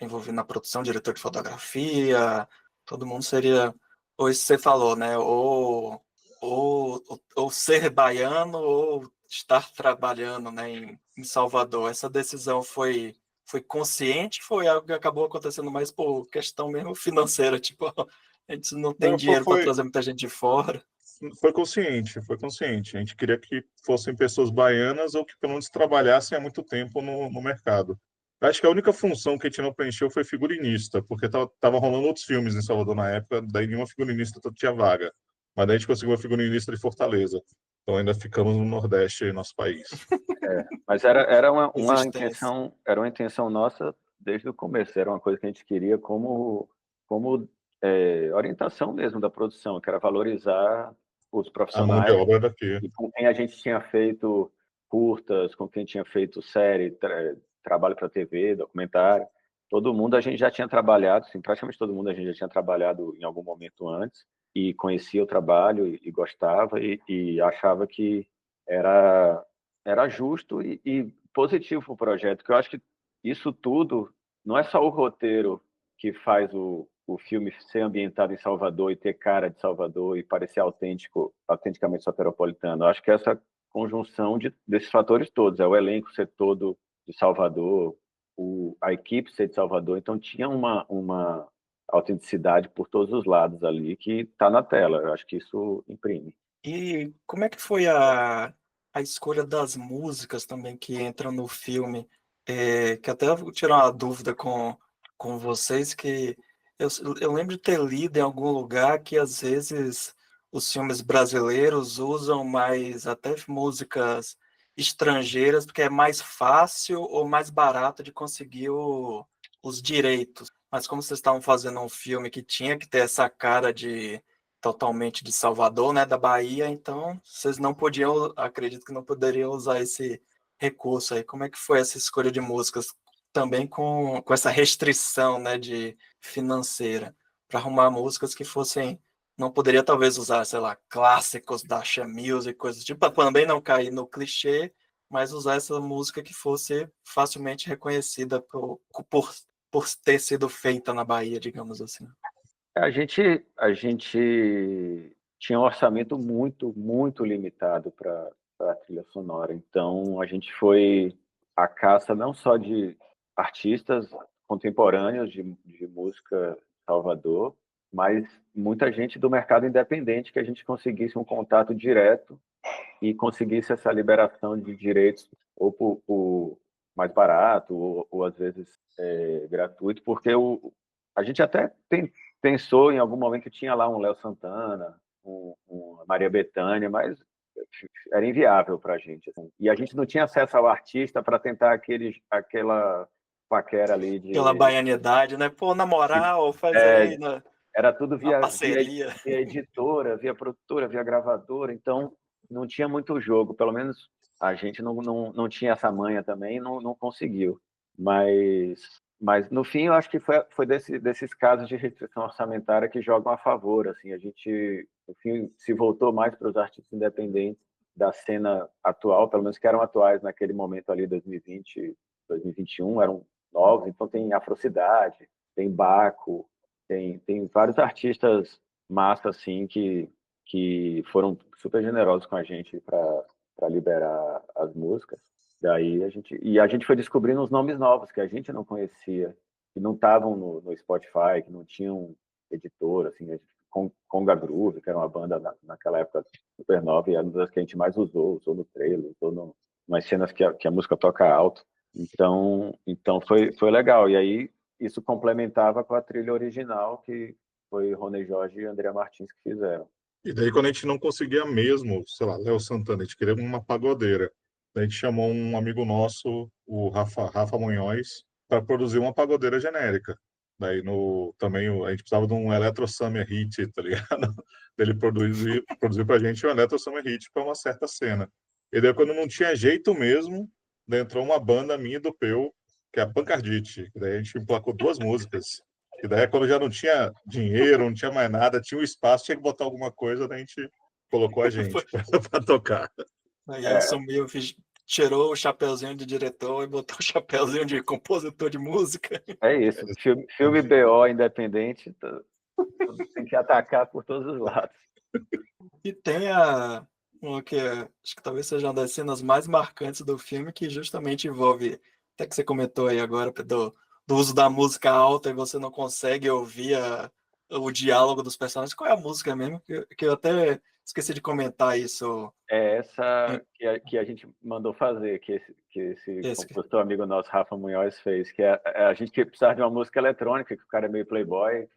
envolvido na produção, diretor de fotografia, todo mundo seria, ou isso que você falou, né, ou ser baiano ou estar trabalhando, né, em Salvador. Essa decisão foi consciente, foi algo que acabou acontecendo mais por questão mesmo financeira, tipo, a gente não tem Não, dinheiro para trazer muita gente de fora. foi consciente, foi consciente. A gente queria que fossem pessoas baianas ou que pelo menos trabalhassem há muito tempo no mercado. Eu acho que a única função que a gente não preencheu foi figurinista, porque tava rolando outros filmes em Salvador na época, daí nenhuma figurinista tinha vaga. Mas daí a gente conseguiu uma figurinista de Fortaleza. Então ainda ficamos no Nordeste, nosso país. Mas era Resistência. era uma intenção nossa desde o começo. Era uma coisa que a gente queria como orientação mesmo da produção, que era valorizar os A mão de profissionais obra daqui. e com quem a gente tinha feito curtas, com quem tinha feito série, trabalho para TV, documentário. Todo mundo a gente já tinha trabalhado, assim, praticamente todo mundo a gente já tinha trabalhado em algum momento antes e conhecia o trabalho e gostava e achava que era justo e positivo para o projeto, que eu acho que isso tudo não é só o roteiro que faz o filme ser ambientado em Salvador e ter cara de Salvador e parecer autenticamente soteropolitano. Eu acho que essa conjunção desses fatores todos, é o elenco ser todo de Salvador, a equipe ser de Salvador, então tinha uma autenticidade por todos os lados ali que está na tela. Eu acho que isso imprime. E como é que foi a escolha das músicas também que entram no filme? Que até eu vou tirar uma dúvida com vocês, que eu, eu lembro de ter lido em algum lugar que às vezes os filmes brasileiros usam mais até músicas estrangeiras porque é mais fácil ou mais barato de conseguir os direitos. Mas como vocês estavam fazendo um filme que tinha que ter essa cara de totalmente de Salvador, né, da Bahia, então vocês não podiam, acredito que não poderiam usar esse recurso aí. Como é que foi essa escolha de músicas também com essa restrição, né, de financeira, para arrumar músicas que fossem, não poderia talvez usar, sei lá, clássicos da Axé Music, coisas tipo, para também não cair no clichê, mas usar essa música que fosse facilmente reconhecida por ter sido feita na Bahia, digamos assim. A gente tinha um orçamento muito, muito limitado para a trilha sonora. Então, a gente foi à caça não só de artistas contemporâneos de música Salvador, mas muita gente do mercado independente que a gente conseguisse um contato direto e conseguisse essa liberação de direitos ou por mais barato ou às vezes gratuito, porque a gente até pensou em algum momento que tinha lá um Léo Santana, uma Maria Bethânia, mas era inviável para a gente. Assim. E a gente não tinha acesso ao artista para tentar aquela paquera ali Aquela baianidade, né? Pô, na moral, faz aí era tudo na via parceria. editora, via produtora, via gravadora, então não tinha muito jogo, pelo menos a gente não tinha essa manha também, não conseguiu. Mas no fim, eu acho que foi desses casos de restrição orçamentária que jogam a favor. Assim, a gente, no fim, se voltou mais para os artistas independentes da cena atual, pelo menos que eram atuais naquele momento ali, 2020, 2021, eram novos. Então tem Afrocidade, tem Baco, tem vários artistas massa assim que foram super generosos com a gente para liberar as músicas. Daí a gente foi descobrindo uns nomes novos que a gente não conhecia, que não estavam no Spotify, que não tinham editora, assim, Conga Groove, que era uma banda naquela época super nova, e é uma das que a gente mais usou no trailer, usou nas cenas que a música toca alto. Então foi legal. E aí isso complementava com a trilha original, que foi Rony Jorge e André Martins que fizeram. E daí, quando a gente não conseguia mesmo, sei lá, Léo Santana, a gente queria uma pagodeira. Daí a gente chamou um amigo nosso, o Rafa Munhoz, para produzir uma pagodeira genérica. Daí também a gente precisava de um Electro Summer Hit, tá ligado? Ele produziu pra gente um Electro Summer Hit para uma certa cena. E daí, quando não tinha jeito mesmo, daí entrou uma banda minha do Peu, que é a Pancardite. Daí a gente emplacou 2 músicas. E daí, quando já não tinha dinheiro, não tinha mais nada, tinha um espaço, tinha que botar alguma coisa, daí a gente colocou a gente para tocar. Aí assumiu, tirou o chapeuzinho de diretor e botou o chapeuzinho de compositor de música. É isso. Filme BO independente, tem que atacar por todos os lados. E tem uma que acho que talvez seja uma das cenas mais marcantes do filme, que justamente envolve, até que você comentou aí agora, do uso da música alta e você não consegue ouvir o diálogo dos personagens. Qual é a música mesmo? Que eu até esqueci de comentar isso. É essa que a gente mandou fazer, que esse compositor amigo nosso, Rafa Munhoz, fez, que a gente precisava de uma música eletrônica, que o cara é meio playboy,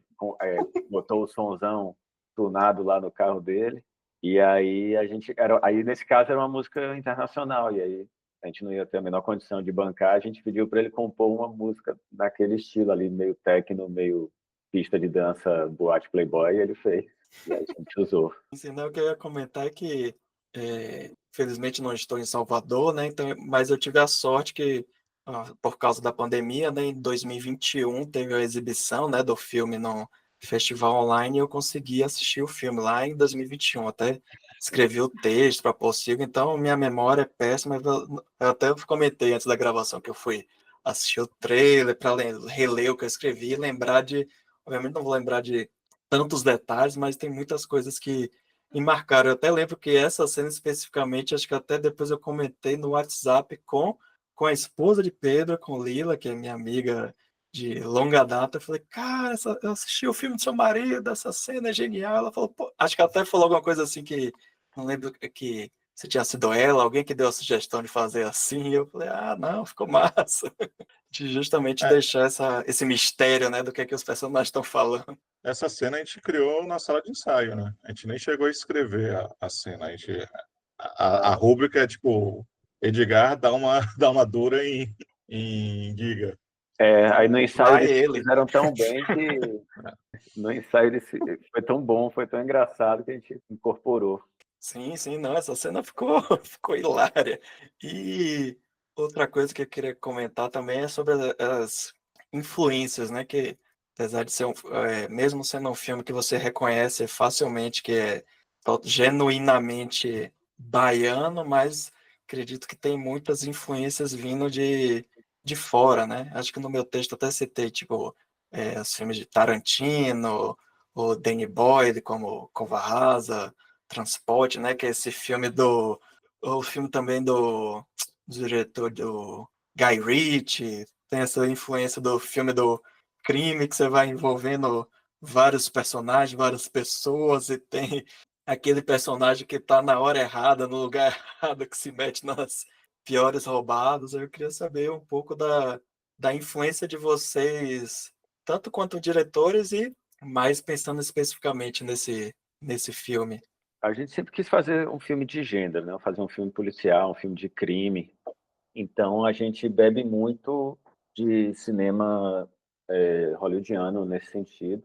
botou o sonzão tunado lá no carro dele, e aí aí nesse caso era uma música internacional, e aí a gente não ia ter a menor condição de bancar, a gente pediu para ele compor uma música naquele estilo ali, meio techno, meio pista de dança, boate playboy, e ele fez, e aí a gente usou. Senão, o que eu ia comentar é que, felizmente, não estou em Salvador, né? Então, mas eu tive a sorte que, por causa da pandemia, né, em 2021 teve a exibição, né, do filme no festival online e eu consegui assistir o filme lá em 2021. Até escrevi o texto para possível, então minha memória é péssima. Eu até comentei antes da gravação que eu fui assistir o trailer para reler o que eu escrevi e lembrar de. Obviamente, não vou lembrar de tantos detalhes, mas tem muitas coisas que me marcaram. Eu até lembro que essa cena especificamente, acho que até depois eu comentei no WhatsApp com a esposa de Pedro, com Lila, que é minha amiga de longa data. Eu falei, cara, eu assisti o filme do seu marido, essa cena é genial. Ela falou, pô, acho que ela até falou alguma coisa assim que, não lembro que se tinha sido ela, alguém que deu a sugestão de fazer assim. E eu falei, não, ficou massa. De justamente deixar esse mistério, né, do que os personagens estão falando. Essa cena a gente criou na sala de ensaio, né? A gente nem chegou a escrever a cena. A rúbrica é tipo, Edgar dá uma dura em Giga. Aí no ensaio eles fizeram tão bem que no ensaio foi tão bom, foi tão engraçado que a gente incorporou. Sim, não, essa cena ficou hilária. E outra coisa que eu queria comentar também é sobre as influências, né? Que apesar de ser mesmo sendo um filme que você reconhece facilmente que é genuinamente baiano, mas acredito que tem muitas influências vindo de fora, né? Acho que no meu texto até citei, tipo, os filmes de Tarantino, o Danny Boyle, como Cova Rasa, Transporte, né? Que é esse filme o filme também do diretor do Guy Ritchie, tem essa influência do filme do crime, que você vai envolvendo vários personagens, várias pessoas, e tem aquele personagem que está na hora errada, no lugar errado, que se mete nas piores roubadas. Eu queria saber um pouco da influência de vocês, tanto quanto diretores e mais pensando especificamente nesse filme. A gente sempre quis fazer um filme de gênero, né? Fazer um filme policial, um filme de crime. Então a gente bebe muito de cinema hollywoodiano nesse sentido.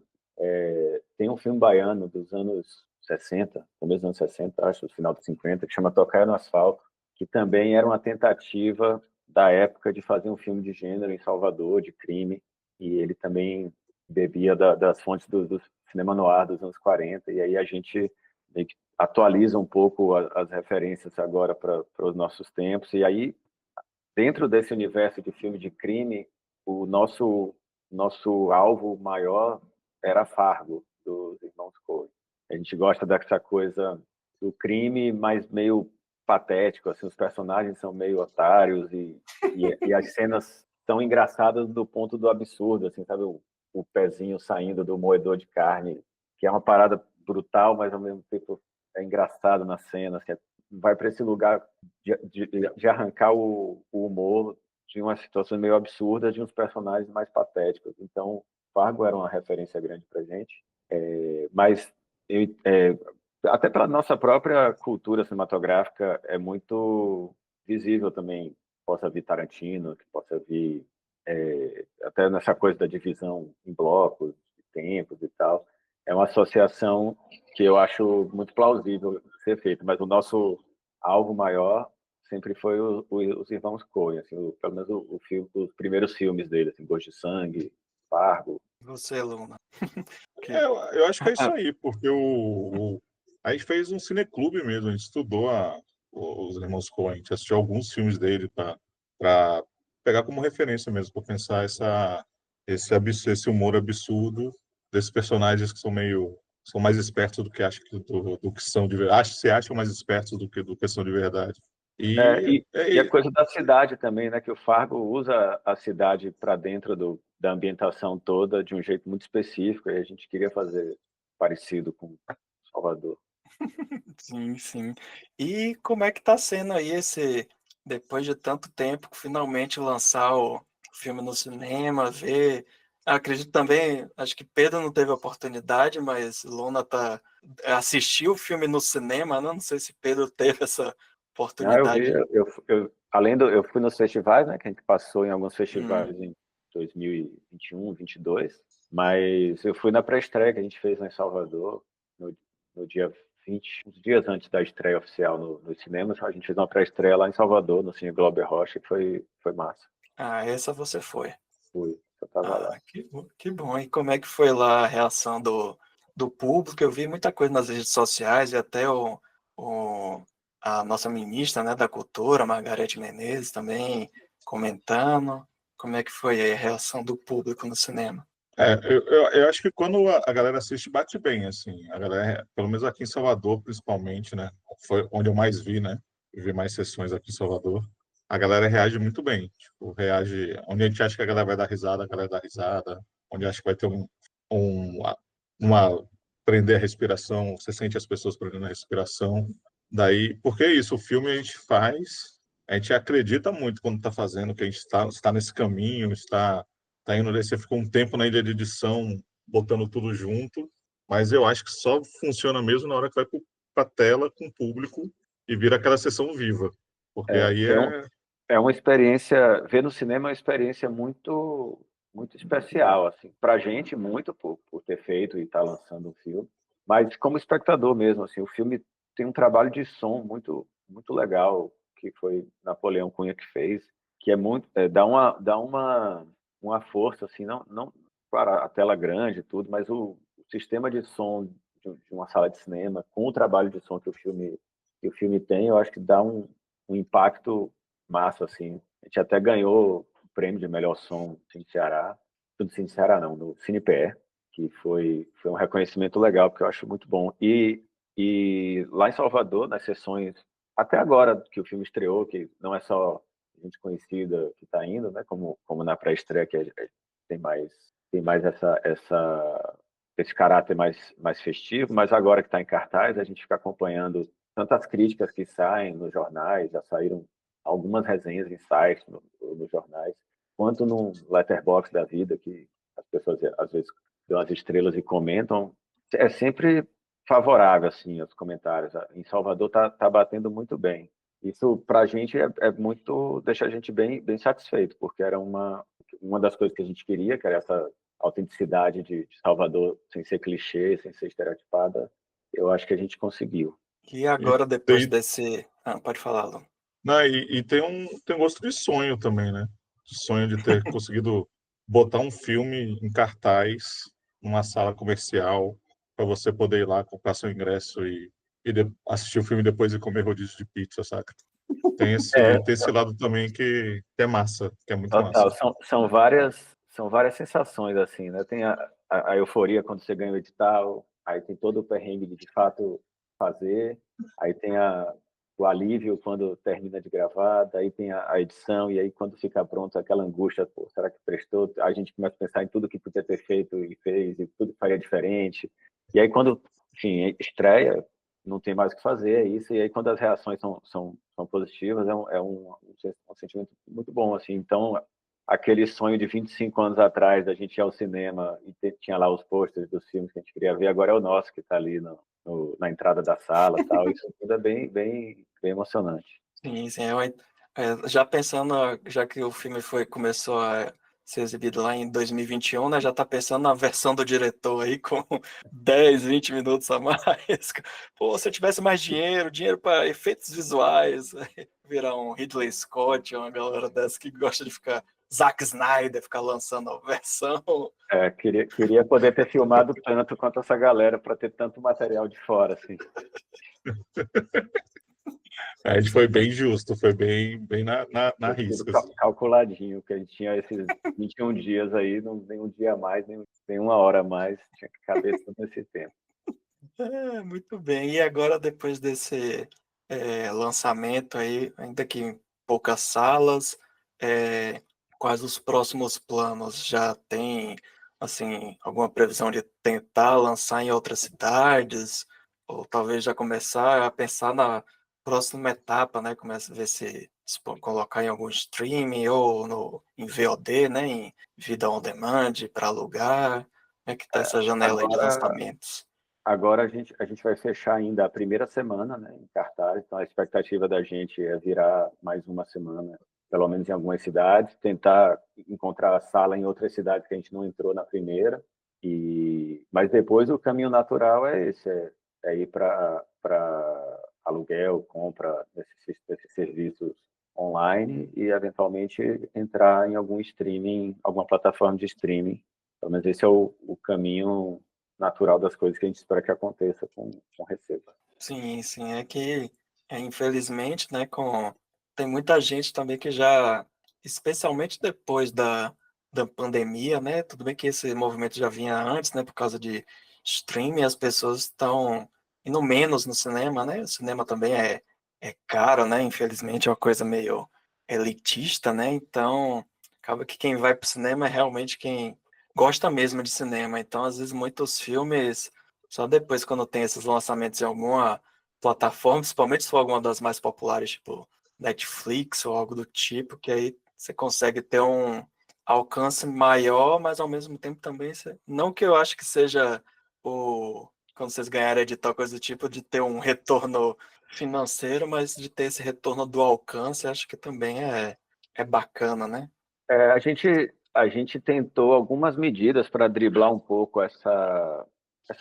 Tem um filme baiano dos anos 60, começo dos anos 60, acho, final dos 50, que chama Tocaia no Asfalto, que também era uma tentativa da época de fazer um filme de gênero em Salvador, de crime, e ele também bebia das fontes do cinema noir dos anos 40, e aí a gente meio que atualiza um pouco as referências agora para os nossos tempos, e aí, dentro desse universo de filme de crime, o nosso alvo maior era Fargo, dos irmãos Coen. A gente gosta dessa coisa do crime, mas meio patético, assim, os personagens são meio otários e as cenas são engraçadas do ponto do absurdo, assim, sabe? O pezinho saindo do moedor de carne, que é uma parada brutal, mas ao mesmo tempo é engraçado na cena, assim, vai para esse lugar de arrancar o humor de umas situações meio absurdas de uns personagens mais patéticos. Então, Fargo era uma referência grande para gente, mas até pela nossa própria cultura cinematográfica é muito visível também que possa vir Tarantino, que possa vir até nessa coisa da divisão em blocos, de tempos e tal. É uma associação que eu acho muito plausível ser feita, mas o nosso alvo maior sempre foi os irmãos Coen, assim, pelo menos os primeiros filmes dele, assim, Gosto de Sangue, Fargo. Você, Luna. Eu acho que é isso aí, porque a gente fez um cineclube mesmo, a gente estudou os irmãos Coen, a gente assistiu alguns filmes dele para pegar como referência mesmo, para pensar esse humor absurdo desses personagens que são mais espertos do que do que são de verdade. Se acham mais espertos do que são de verdade. E a coisa da cidade também, né? Que o Fargo usa a cidade para dentro da ambientação toda de um jeito muito específico, e a gente queria fazer parecido com Salvador. Sim, sim. E como é que tá sendo aí depois de tanto tempo, finalmente lançar o filme no cinema, ver? Acredito também, acho que Pedro não teve oportunidade, mas Luna assistiu o filme no cinema, né? Não sei se Pedro teve essa Eu vi, oportunidade. eu fui nos festivais, né? Que a gente passou em alguns Hum. festivais em 2021, 22, mas eu fui na pré-estreia que a gente fez lá em Salvador, no dia 20, uns dias antes da estreia oficial nos cinemas. A gente fez uma pré-estreia lá em Salvador, no Cine Glober Rocha, que foi massa. Ah, essa você foi. Eu tava lá. Ah, que bom. E como é que foi lá a reação do público? Eu vi muita coisa nas redes sociais e até a nossa ministra, né, da Cultura, Margarete Menezes, também comentando. Como é que foi a reação do público no cinema? Eu acho que quando a galera assiste, bate bem, assim. A galera, pelo menos aqui em Salvador, principalmente, né? Foi onde eu mais vi, né? Eu vi mais sessões aqui em Salvador. A galera reage muito bem. Tipo, reage. Onde a gente acha que a galera vai dar risada, a galera dá risada. Onde acha que vai ter um, uma. Prender a respiração, você sente as pessoas prendendo a respiração. Daí, porque é isso, o filme a gente faz, a gente acredita muito quando está fazendo, que a gente está nesse caminho, tá indo, você ficou um tempo na ilha de edição, botando tudo junto, mas eu acho que só funciona mesmo na hora que vai para a tela com o público e vira aquela sessão viva, porque É, aí foi um, é uma experiência, ver no cinema é uma experiência muito muito especial, assim, pra gente muito por ter feito e estar lançando um filme, mas como espectador mesmo, assim, o filme tem um trabalho de som muito legal que foi Napoleão Cunha que fez, que é muito dá uma força assim, não para a tela grande e tudo, mas o sistema de som de uma sala de cinema com o trabalho de som que o filme tem, eu acho que dá um impacto massa, assim. A gente até ganhou o prêmio de melhor som do Cine Ceará, do Cine Ceará não, do CinePE, que foi um reconhecimento legal, porque eu acho muito bom. E lá em Salvador, nas sessões, até agora que o filme estreou, que não é só gente conhecida que está indo, né, como na pré-estreia, que tem mais esse caráter mais festivo, mas agora que está em cartaz, a gente fica acompanhando tantas críticas que saem nos jornais, já saíram algumas resenhas em sites, nos jornais, quanto no Letterboxd da vida, que as pessoas às vezes dão as estrelas e comentam, é sempre favorável, assim, os comentários. Em Salvador tá batendo muito bem. Isso, para a gente, deixa a gente bem satisfeito, porque era uma das coisas que a gente queria, que era essa autenticidade de Salvador, sem ser clichê, sem ser estereotipada. Eu acho que a gente conseguiu. E e agora, depois tem, desse... Ah, pode falar, Luna. não, e tem um gosto de sonho também, né? De sonho de ter conseguido botar um filme em cartaz numa sala comercial para você poder ir lá comprar seu ingresso e assistir o filme depois e comer rodízio de pizza, saca? Tem esse, É, tem esse lado também que é massa, que é muito total. massa. São várias sensações, assim, né? Tem a euforia quando você ganha o edital, aí tem todo o perrengue de fato fazer, aí tem o alívio quando termina de gravar, daí tem a edição, e aí quando fica pronto, aquela angústia, pô, será que prestou? A gente começa a pensar em tudo que podia ter feito e fez, e tudo que faria diferente. E aí quando, enfim, estreia, não tem mais o que fazer, é isso. E aí quando as reações são positivas, um sentimento muito bom, assim. Então, aquele sonho de 25 anos atrás, da gente ir ao cinema e tinha lá os pôsteres dos filmes que a gente queria ver, agora é o nosso que está ali na entrada da sala, tal. Isso tudo é bem emocionante. Sim, sim. Já pensando, já que o filme começou a ser exibido lá em 2021, né? Já tá pensando na versão do diretor aí com 10, 20 minutos a mais. Pô, se eu tivesse mais dinheiro para efeitos visuais, virar um Ridley Scott, uma galera dessa que gosta de ficar, Zack Snyder, ficar lançando a versão. Queria poder ter filmado tanto quanto essa galera para ter tanto material de fora, assim. A gente foi bem justo, foi bem na risca. Assim. Calculadinho, que a gente tinha esses 21 dias aí, nem um dia a mais, nem uma hora a mais, tinha que caber todo esse tempo. Muito bem. E agora, depois desse lançamento aí, ainda que em poucas salas, quais os próximos planos? Já tem, assim, alguma previsão de tentar lançar em outras cidades? Ou talvez já começar a pensar na próxima etapa, né? Começa a ver se pode colocar em algum streaming ou em VOD, né? Em vida on demand, para alugar. Como é que tá essa janela aí de lançamentos? Agora a gente vai fechar ainda a primeira semana, né, em cartaz, então a expectativa da gente é virar mais uma semana, pelo menos em algumas cidades, tentar encontrar a sala em outras cidades que a gente não entrou na primeira, mas depois o caminho natural é esse, é ir para aluguel, compra desses serviços online e eventualmente entrar em algum streaming, alguma plataforma de streaming. Pelo menos esse é o caminho natural das coisas que a gente espera que aconteça com Receba. Sim, sim, é que, infelizmente, né, tem muita gente também que já, especialmente depois da pandemia, né, tudo bem que esse movimento já vinha antes, né, por causa de streaming, as pessoas estão indo menos no cinema, né, o cinema também é caro, né, infelizmente é uma coisa meio elitista, né, então acaba que quem vai para o cinema é realmente quem gosta mesmo de cinema, então às vezes muitos filmes só depois, quando tem esses lançamentos em alguma plataforma, principalmente se for alguma das mais populares, tipo Netflix ou algo do tipo, que aí você consegue ter um alcance maior, mas ao mesmo tempo também, não que eu acho que seja quando vocês ganharem edital, coisa do tipo, de ter um retorno financeiro, mas de ter esse retorno do alcance, acho que também é bacana, né? A gente tentou algumas medidas para driblar um pouco essa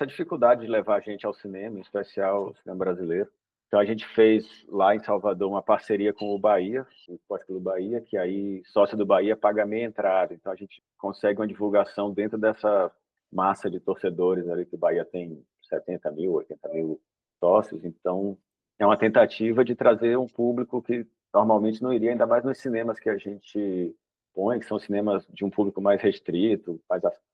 dificuldade de levar a gente ao cinema, em especial o cinema brasileiro. Então, a gente fez lá em Salvador uma parceria com o Bahia, o Esporte Clube Bahia, que aí sócio do Bahia paga meia entrada. Então, a gente consegue uma divulgação dentro dessa massa de torcedores ali, que o Bahia tem 70 mil, 80 mil sócios. Então, é uma tentativa de trazer um público que normalmente não iria, ainda mais nos cinemas que a gente põe, que são cinemas de um público mais restrito,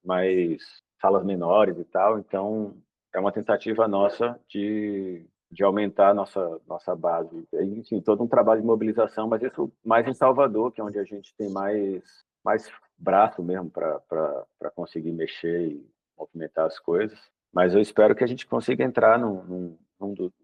mais salas menores e tal. Então, é uma tentativa nossa de aumentar a nossa base. Enfim, todo um trabalho de mobilização, mas isso mais em Salvador, que é onde a gente tem mais braço mesmo para conseguir mexer e movimentar as coisas. Mas eu espero que a gente consiga entrar num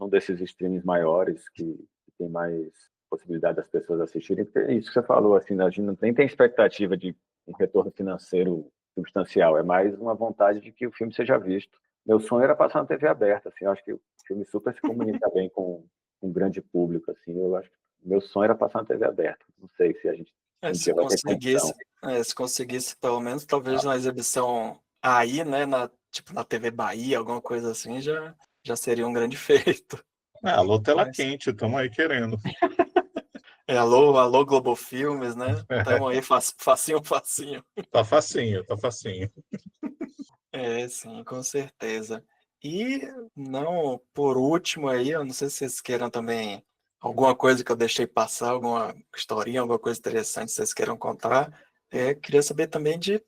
desses streamings maiores que tem mais possibilidade das pessoas assistirem, porque é isso que você falou, assim, a gente não tem expectativa de um retorno financeiro substancial, é mais uma vontade de que o filme seja visto. Meu sonho era passar na TV aberta, assim, eu acho que o filme super se comunica bem com um grande público, assim, eu acho que meu sonho era passar na TV aberta, não sei se a gente um dia vai ter condição. Se conseguisse pelo menos, talvez uma exibição aí, né, tipo na TV Bahia, alguma coisa assim, já seria um grande feito. Alô, tela quente, estamos aí querendo. Alô, Globo Filmes, né? Estamos aí, facinho. Tá facinho, tá facinho. Sim, com certeza. E, não, por último aí, eu não sei se vocês queiram também alguma coisa que eu deixei passar, alguma historinha, alguma coisa interessante que vocês queiram contar. Queria saber também de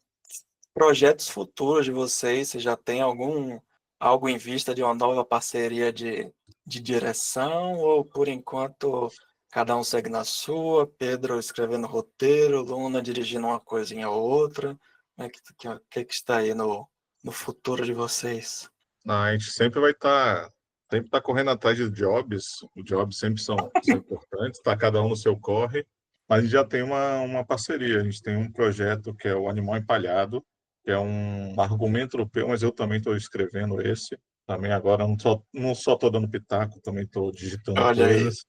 projetos futuros de vocês, se já tem algo em vista de uma nova parceria de de direção, ou por enquanto cada um segue na sua, Pedro escrevendo roteiro, Luna dirigindo uma coisinha ou outra? Como é que está aí no futuro de vocês? Não, a gente sempre tá correndo atrás de jobs. Os jobs sempre são importantes, tá cada um no seu corre. Mas a gente já tem uma parceria. A gente tem um projeto que é o Animal Empalhado, que é um argumento europeu, mas eu também estou escrevendo esse. Também agora não só estou dando pitaco, também estou digitando Olha aí, coisas.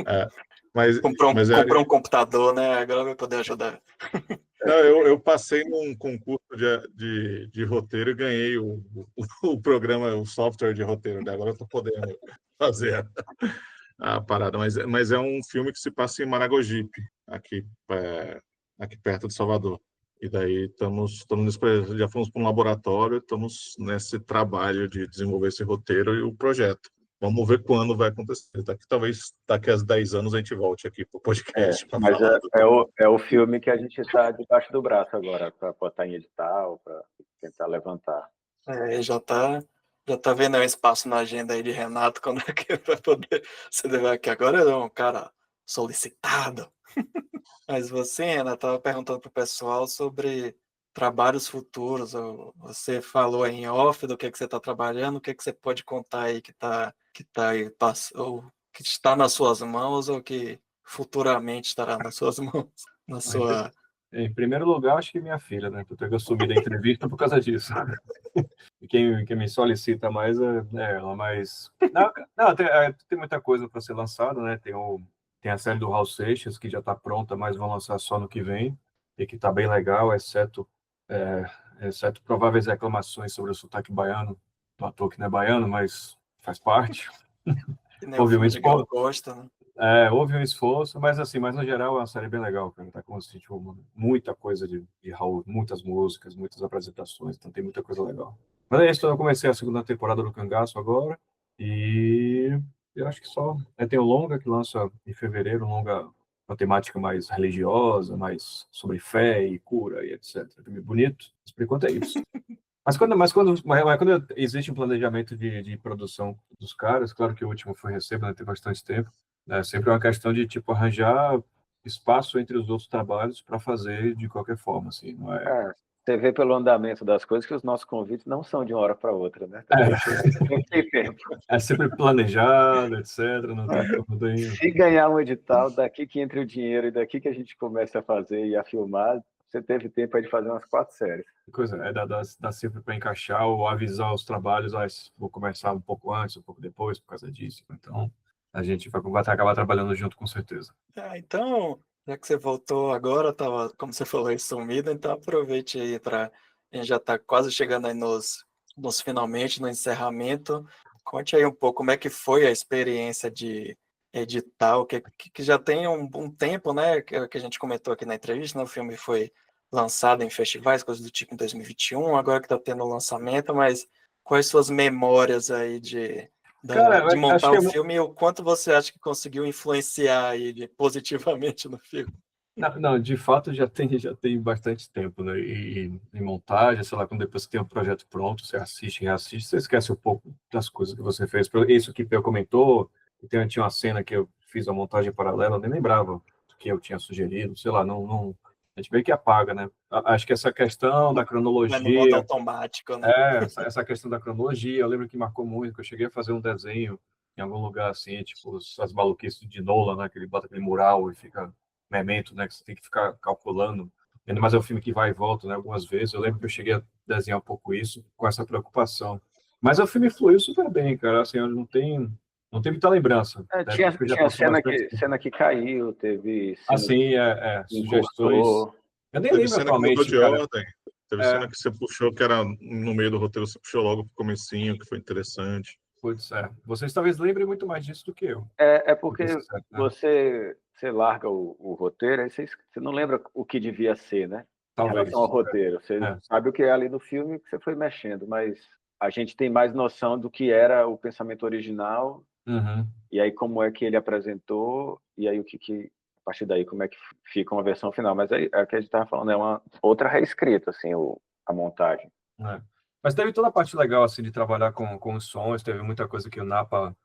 É, mas, comprou mas é, comprou um computador, né? Agora vai poder ajudar. não, eu passei num concurso de roteiro e ganhei o programa, o software de roteiro. Agora eu estou podendo fazer a parada. Mas é um filme que se passa em Maragogipe, aqui perto de Salvador. E daí já fomos para um laboratório, estamos nesse trabalho de desenvolver esse roteiro e o projeto. Vamos ver quando vai acontecer. Talvez daqui a 10 anos a gente volte aqui para o podcast para Mas falar. é o filme que a gente está debaixo do braço agora, para botar em edital, para tentar levantar. Já tá vendo um espaço na agenda aí de Renato, quando é que vai poder se levar aqui. Agora é um cara solicitado. Mas você, Renato, estava perguntando para o pessoal sobre trabalhos futuros. Você falou aí em off do que você está trabalhando, o que você pode contar aí que tá aí, ou que está nas suas mãos, ou que futuramente estará nas suas mãos, na Ah, sua... Em primeiro lugar, acho que minha filha, né? Porque eu sumi da entrevista por causa disso. E quem me solicita mais é ela, mas... Não, tem muita coisa para ser lançada, né? Tem a série do Raul Seixas, que já está pronta, mas vão lançar só no que vem, e que está bem legal, é, exceto prováveis reclamações sobre o sotaque baiano, do ator que não é baiano, mas faz parte. Que nem o Houve um filme de Gal esforço, Costa, né? houve um esforço, mas assim, mas no geral é uma série bem legal, cara. Tá com assim, tipo, muita coisa de Raul, muitas músicas, muitas apresentações, então tem muita coisa legal. Mas é isso, eu comecei a segunda temporada do Cangaço agora, e eu acho que só. Tem o Longa, que lança em fevereiro, um longa, uma temática mais religiosa, mais sobre fé e cura e etc. Filme bonito, mas por enquanto é isso. Mas quando existe um planejamento de produção dos caras, claro que o último foi Receba, né, tem bastante tempo, né, sempre é uma questão de tipo arranjar espaço entre os outros trabalhos para fazer de qualquer forma, assim, não é? Você vê pelo andamento das coisas que os nossos convites não são de uma hora para outra, né? Tem tempo. É sempre planejado, etc. Não tem como tem. Se ganhar um edital, daqui que entre o dinheiro e daqui que a gente começa a fazer e a filmar, você teve tempo aí de fazer umas 4 séries. Coisa, dá sempre para encaixar ou avisar os trabalhos, vou começar um pouco antes, um pouco depois, por causa disso. Então, a gente vai acabar trabalhando junto com certeza. Então, já que você voltou agora, tava, como você falou, aí sumido, então aproveite aí para... A gente já está quase chegando aí nos finalmente, no encerramento. Conte aí um pouco como é que foi a experiência de editar, que já tem um tempo, né, que a gente comentou aqui na entrevista, né, o filme foi lançado em festivais, coisas do tipo em 2021, agora que está tendo o lançamento, mas quais suas memórias aí Cara, de acho montar que o filme e o quanto você acha que conseguiu influenciar aí positivamente no filme? não, de fato já tem bastante tempo, né? E em montagem, sei lá, quando depois que tem um projeto pronto, você assiste, reassiste, você esquece um pouco das coisas que você fez. Isso que o Peu comentou, tinha uma cena que eu fiz a montagem paralela, eu nem lembrava do que eu tinha sugerido, sei lá, não, a gente meio que apaga, né? Acho que essa questão da Vai no modo cronologia, automático, né? essa questão da cronologia, eu lembro que marcou muito, que eu cheguei a fazer um desenho em algum lugar assim, tipo, as maluquices de Nolan, né? Que ele bota aquele mural e fica memento, né? Que você tem que ficar calculando. Ainda mais é um filme que vai e volta, né? Algumas vezes. Eu lembro que eu cheguei a desenhar um pouco isso, com essa preocupação. Mas o filme fluiu super bem, cara. Assim, eu não tem muita lembrança. Até porque já Tinha passou bastante tempo. cena que caiu, teve cena Assim, que sugestões. encurtou. Eu nem Teve lembro cena que mudou atualmente, de cara. ordem. Teve cena que você puxou, que era no meio do roteiro, você puxou logo pro comecinho, que foi interessante. Putz, vocês talvez lembrem muito mais disso do que eu. É Pra porque ser sincero, né? você larga o roteiro, aí você não lembra o que devia ser, né? Em Talvez. relação ao roteiro. Você É. sabe o que é ali no filme que você foi mexendo, mas a gente tem mais noção do que era o pensamento original, Uhum. e aí como é que ele apresentou, e aí a partir daí como é que fica uma versão final. Mas aí, é o que a gente estava falando, é uma outra reescrita, assim, a montagem. É. Mas teve toda a parte legal assim de trabalhar com os sons, teve muita coisa que o Napa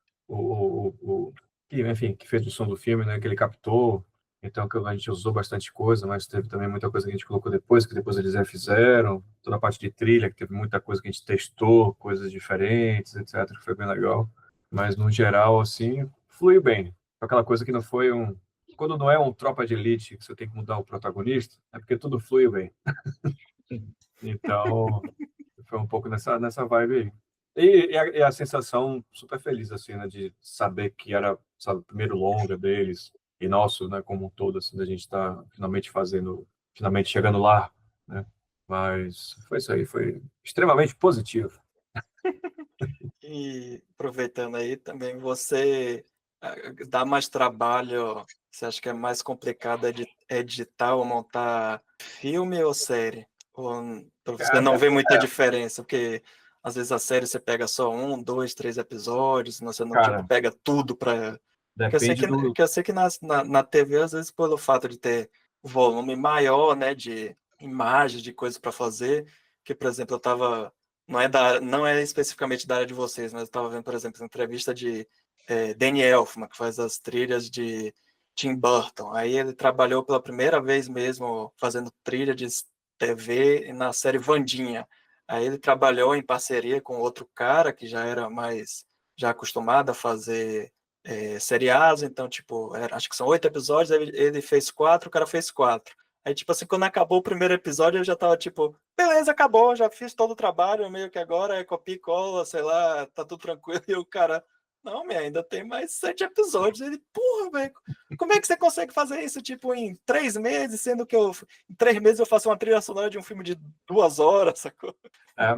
enfim, que fez o som do filme, né, que ele captou. Então, que a gente usou bastante coisa, mas teve também muita coisa que a gente colocou depois, que depois eles refizeram. Toda a parte de trilha, que teve muita coisa que a gente testou, coisas diferentes, etc., que foi bem legal. Mas, no geral, assim, fluiu bem. Aquela coisa que não foi um... Quando não é um Tropa de Elite, que você tem que mudar o protagonista, é porque tudo flui bem. Então, foi um pouco nessa vibe aí. E a sensação super feliz, assim, né, de saber que era, sabe, o primeiro longa deles, e nosso, né, como um todo, assim, da gente estar finalmente finalmente chegando lá, né? Mas foi isso aí, foi extremamente positivo. E aproveitando aí também, você dá mais trabalho, você acha que é mais complicado editar ou montar filme ou série? Ou você não Cara, vê muita diferença? Porque às vezes a série você pega só um, dois, três episódios, você não tipo, cara, pega tudo para. depende do... Que eu sei que na TV, às vezes, pelo fato de ter volume maior, né, de imagens, de coisas para fazer, que, por exemplo, eu estava não é especificamente da área de vocês, mas eu estava vendo, por exemplo, uma entrevista de Danny Elfman, que faz as trilhas de Tim Burton. Aí ele trabalhou pela primeira vez mesmo fazendo trilha de TV na série Wandinha. Aí ele trabalhou em parceria com outro cara que já era mais já acostumado a fazer seriados, então, tipo, acho que são 8 episódios, ele fez 4, o cara fez 4. Aí, tipo assim, quando acabou o primeiro episódio, eu já tava tipo, beleza, acabou, já fiz todo o trabalho, meio que agora é copia e cola, sei lá, tá tudo tranquilo. E o cara, não, meu, ainda tem mais 7 episódios. Ele, porra, velho, como é que você consegue fazer isso, tipo, em 3 meses, sendo que em 3 meses eu faço uma trilha sonora de um filme de 2 horas, sacou?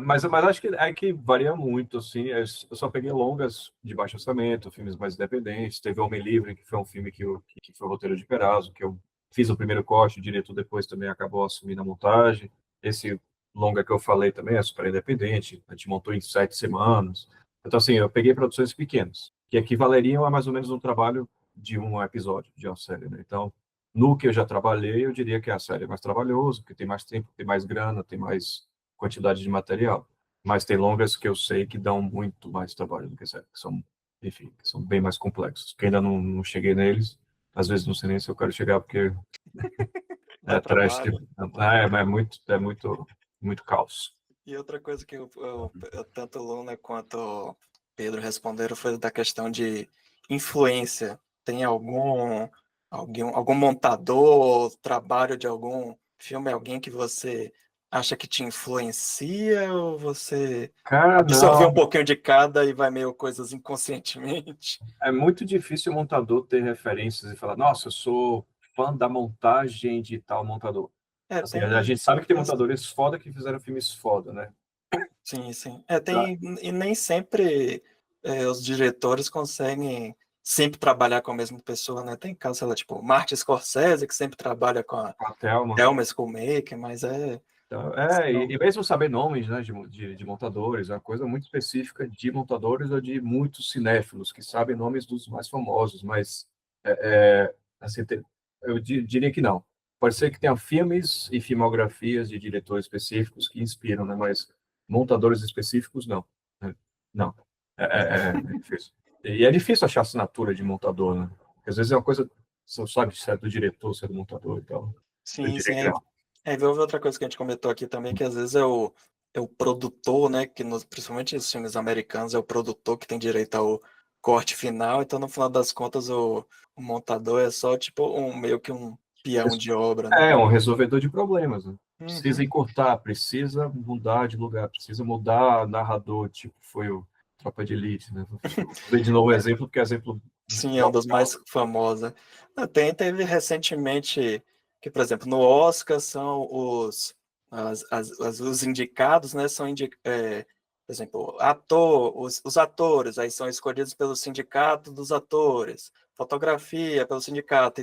Mas acho que varia muito, assim. Eu só peguei longas de baixo orçamento, filmes mais independentes. Teve Homem Livre, que foi um filme que foi o roteiro de Perazzo, que eu fiz o primeiro corte, o diretor depois também acabou assumindo a montagem. Esse longa que eu falei também é super independente, a gente montou em 7 semanas. Então, assim, eu peguei produções pequenas, que equivaleriam a mais ou menos um trabalho de um episódio de uma série, né? Então, no que eu já trabalhei, eu diria que a série é mais trabalhoso, porque tem mais tempo, tem mais grana, tem mais quantidade de material. Mas tem longas que eu sei que dão muito mais trabalho do que séries, que são, enfim, que são bem mais complexos. Que ainda não cheguei neles. Às vezes não sei nem se eu quero chegar, porque Dá trash, trabalho. muito caos. E outra coisa que tanto o Luna quanto o Pedro responderam foi da questão de influência. Tem algum montador, trabalho de algum filme, alguém que você acha que te influencia ou você Cara, absorveu um não. pouquinho de cada e vai meio coisas inconscientemente? É muito difícil o montador ter referências e falar, nossa, eu sou fã da montagem de tal montador. Assim, a gente sabe que tem montadores foda que fizeram filmes foda, né? Sim, sim. E nem sempre os diretores conseguem sempre trabalhar com a mesma pessoa, né? Tem casos, sei lá, tipo, Martin Scorsese, que sempre trabalha com a A Thelma. Thelma Schoonmaker, mas Então, são- e mesmo saber nomes, né, de montadores, é uma coisa muito específica de montadores ou de muitos cinéfilos que sabem nomes dos mais famosos, mas assim, diria que não. Pode ser que tenha filmes e filmografias de diretores específicos que inspiram, né, mas montadores específicos, não. Né? Não. É difícil. E é difícil achar assinatura de montador, né? Porque às vezes é uma coisa, você não sabe se é do diretor, se é do montador e tal. Eu sim, diria sim. que não. Houve outra coisa que a gente comentou aqui também, que às vezes é o produtor, né? Que principalmente nos filmes americanos, é o produtor que tem direito ao corte final, então no final das contas o montador é só tipo meio que um peão de obra, né? É um resolvedor de problemas, né? Precisa Uhum. encurtar, precisa mudar de lugar, precisa mudar narrador, tipo, foi o Tropa de Elite, né? Vou ver de novo o exemplo, porque é exemplo Sim, é um dos normal. mais famosos, né? Teve recentemente que, por exemplo, no Oscar são os indicados, né? Por exemplo, os atores, aí são escolhidos pelo sindicato dos atores, fotografia pelo sindicato,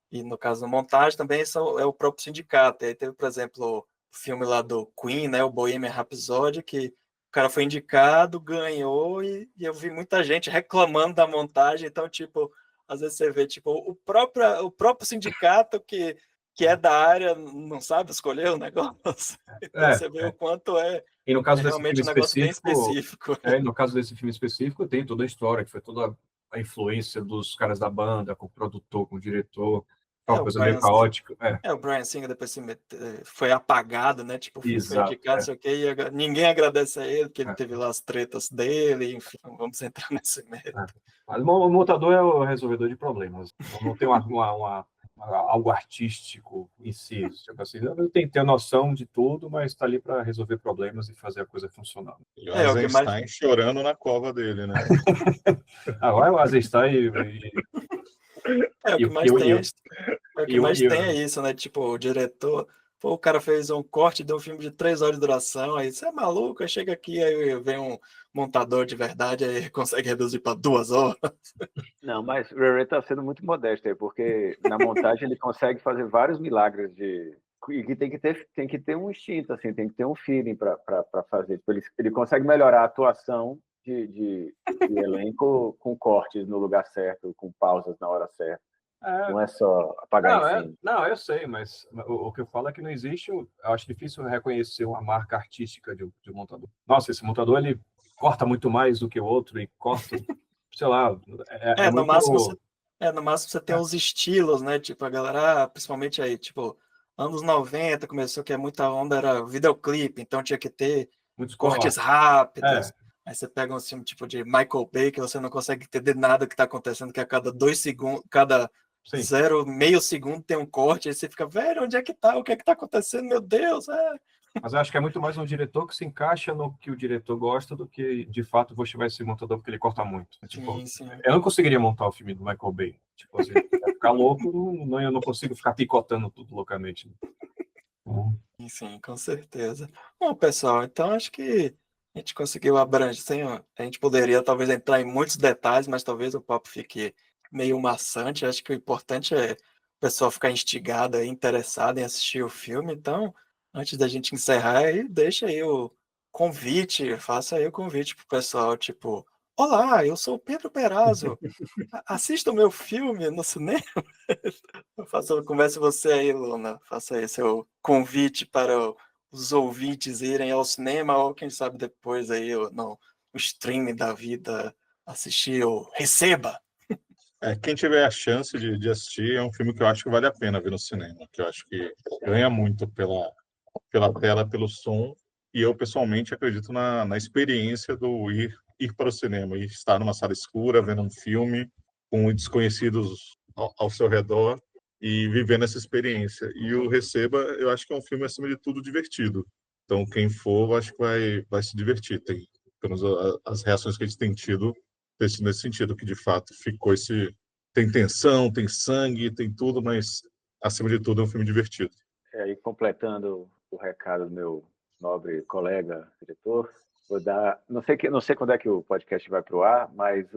e no caso da montagem também é o próprio sindicato. E aí teve, por exemplo, o filme lá do Queen, né? O Bohemian Rhapsody, que o cara foi indicado, ganhou, e eu vi muita gente reclamando da montagem. Então, tipo, às vezes você vê, tipo, o próprio sindicato que é da área não sabe escolher o negócio. Então É, você vê o é, quanto é E no É caso desse realmente filme um negócio bem específico, específico. no caso desse filme específico, tem toda a história, que foi toda a influência dos caras da banda, com o produtor, com o diretor, foi É uma o coisa meio Brian, caótica. o Brian Singer depois foi apagado, né? Tipo, o filme foi Exato. indicado, não sei o quê, e ninguém agradece a ele, porque ele É. teve lá as tretas dele, enfim, não vamos entrar nesse mérito. Mas o montador é o resolvedor de problemas. Não tem algo artístico em si. Tipo assim, ele tem que ter noção de tudo, mas está ali para resolver problemas e fazer a coisa funcionar. E o É o que mais, Eisenstein chorando na cova dele, né? Vai o Eisenstein é o e, que e, mais tem, e, é isso, né? Tipo, o diretor, pô, o cara fez um corte de um filme de 3 horas de duração, aí você é maluco, aí chega aqui, aí vem um montador de verdade, aí consegue reduzir para 2 horas. Não, mas o Ray Ray está sendo muito modesto aí, porque na montagem ele consegue fazer vários milagres e que tem que ter um instinto, assim, tem que ter um feeling para fazer. Tipo, ele consegue melhorar a atuação de elenco com cortes no lugar certo, com pausas na hora certa. Não é só apagar incêndio. Não, eu sei, mas o que eu falo é que não existe, eu acho difícil reconhecer uma marca artística de um montador. Nossa, esse montador, ele corta muito mais do que o outro e corta, sei lá, é No muito... máximo você tem os estilos, né? Tipo, a galera, principalmente aí, tipo, anos 90 começou que é muita onda, era videoclipe, então tinha que ter Muitos cortes cortes. rápidos. Aí você pega um filme tipo de Michael Bay, que você não consegue entender nada que tá acontecendo, que a cada 2 segundos, cada Sim. meio segundo tem um corte, aí você fica, velho, onde é que tá? O que é que tá acontecendo? Meu Deus, Mas eu acho que é muito mais um diretor que se encaixa no que o diretor gosta do que, de fato, você vai ser montador porque ele corta muito. Tipo, Sim. eu não conseguiria montar o filme do Michael Bay. Tipo assim, vai ficar louco, eu não consigo ficar picotando tudo loucamente. Sim, com certeza. Bom, pessoal, então acho que a gente conseguiu abranger. A gente poderia talvez entrar em muitos detalhes, mas talvez o papo fique meio maçante. Acho que o importante é o pessoal ficar instigado, aí, interessado em assistir o filme. Então, antes da gente encerrar, aí, deixa aí o convite, faça aí o convite pro pessoal, tipo, olá, eu sou o Pedro Perazzo, assista o meu filme no cinema. Comece você aí, Luna. Faça aí seu convite para os ouvintes irem ao cinema ou quem sabe depois aí no streaming da vida assistir ou receba. Quem tiver a chance de assistir, é um filme que eu acho que vale a pena ver no cinema, que eu acho que ganha muito pela tela, pelo som, e eu pessoalmente acredito na experiência do ir para o cinema, e estar numa sala escura, vendo um filme com desconhecidos ao seu redor e vivendo essa experiência. E o Receba, eu acho que é um filme, acima de tudo, divertido. Então, quem for, eu acho que vai se divertir. Tem, pelo menos as reações que a gente tem tido, nesse sentido, que de fato ficou esse... Tem tensão, tem sangue, tem tudo, mas, acima de tudo, é um filme divertido. E completando o recado do meu nobre colega diretor, vou dar, não sei quando é que o podcast vai para o ar, mas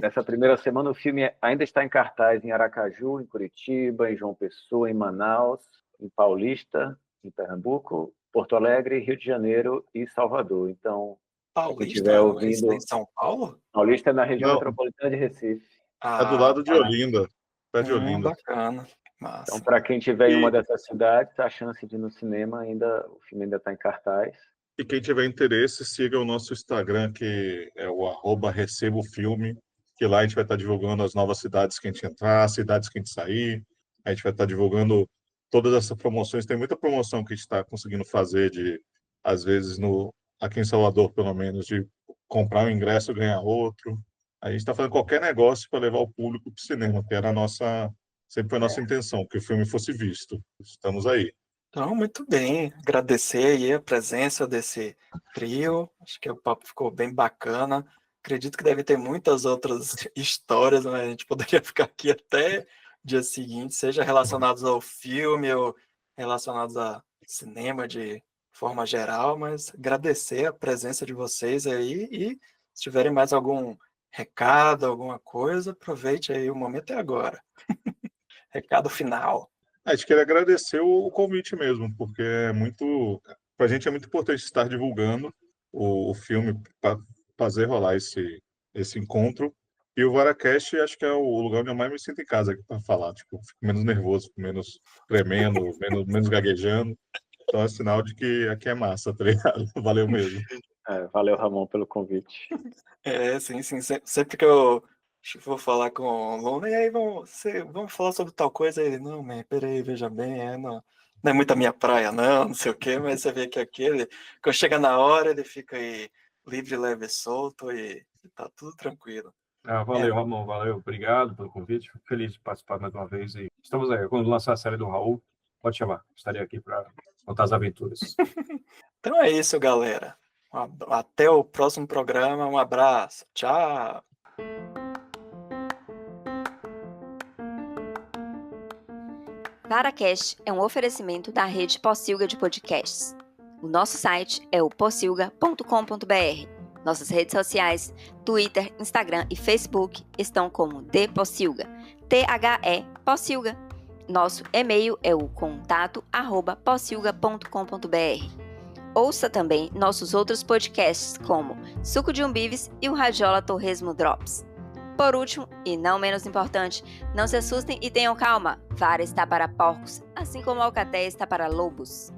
nessa primeira semana o filme ainda está em cartaz em Aracaju, em Curitiba, em João Pessoa, em Manaus, em Paulista, em Pernambuco, Porto Alegre, Rio de Janeiro e Salvador. Então, quem estiver ouvindo, em São Paulo? Paulista é na região Não, metropolitana de Recife. é do lado de Olinda, pé de Olinda. Bacana. Massa. Então, para quem estiver em uma dessas cidades, a chance de ir no cinema o filme ainda está em cartaz. E quem tiver interesse, siga o nosso Instagram, que é o @recebofilme, que lá a gente vai estar divulgando as novas cidades que a gente entrar, cidades que a gente sair. A gente vai estar divulgando todas essas promoções. Tem muita promoção que a gente está conseguindo fazer, às vezes, aqui em Salvador, pelo menos, de comprar um ingresso e ganhar outro. A gente está fazendo qualquer negócio para levar o público para o cinema, que sempre foi a nossa intenção, que o filme fosse visto. Estamos aí. Então, muito bem. Agradecer aí a presença desse trio. Acho que o papo ficou bem bacana. Acredito que deve ter muitas outras histórias, mas a gente poderia ficar aqui até dia seguinte, seja relacionados ao filme ou relacionados a cinema de forma geral, mas agradecer a presença de vocês aí e se tiverem mais algum recado, alguma coisa, aproveite aí, o momento é agora. Recado final. A gente queria agradecer o convite mesmo, porque para a gente é muito importante estar divulgando o filme para fazer rolar esse encontro. E o Varacast acho que é o lugar onde eu mais me sinto em casa para falar. Tipo, fico menos nervoso, fico menos tremendo, menos gaguejando. Então é sinal de que aqui é massa, tá ligado? Valeu mesmo. Valeu, Ramon, pelo convite. Sim. Sempre que eu vou falar com o Luna, e aí vamos falar sobre tal coisa, ele, não, man, peraí, veja bem, não é muito a minha praia, não sei o quê, mas você vê que aquele, quando chega na hora, ele fica aí livre, leve e solto e tá tudo tranquilo. Valeu, Ramon, valeu, obrigado pelo convite, fico feliz de participar mais uma vez e estamos aí, quando lançar a série do Raul, pode chamar, estarei aqui para contar as aventuras. Então é isso, galera. Até o próximo programa, um abraço, tchau! VaraCast é um oferecimento da rede Pocilga de podcasts. O nosso site é o pocilga.com.br. Nossas redes sociais, Twitter, Instagram e Facebook estão como The Pocilga, THE Pocilga. Nosso e-mail é o contato@pocilga.com.br. Ouça também nossos outros podcasts como Suco de Umbives e o Radiola Torresmo Drops. Por último, e não menos importante, não se assustem e tenham calma. Vara está para porcos, assim como a alcateia está para lobos.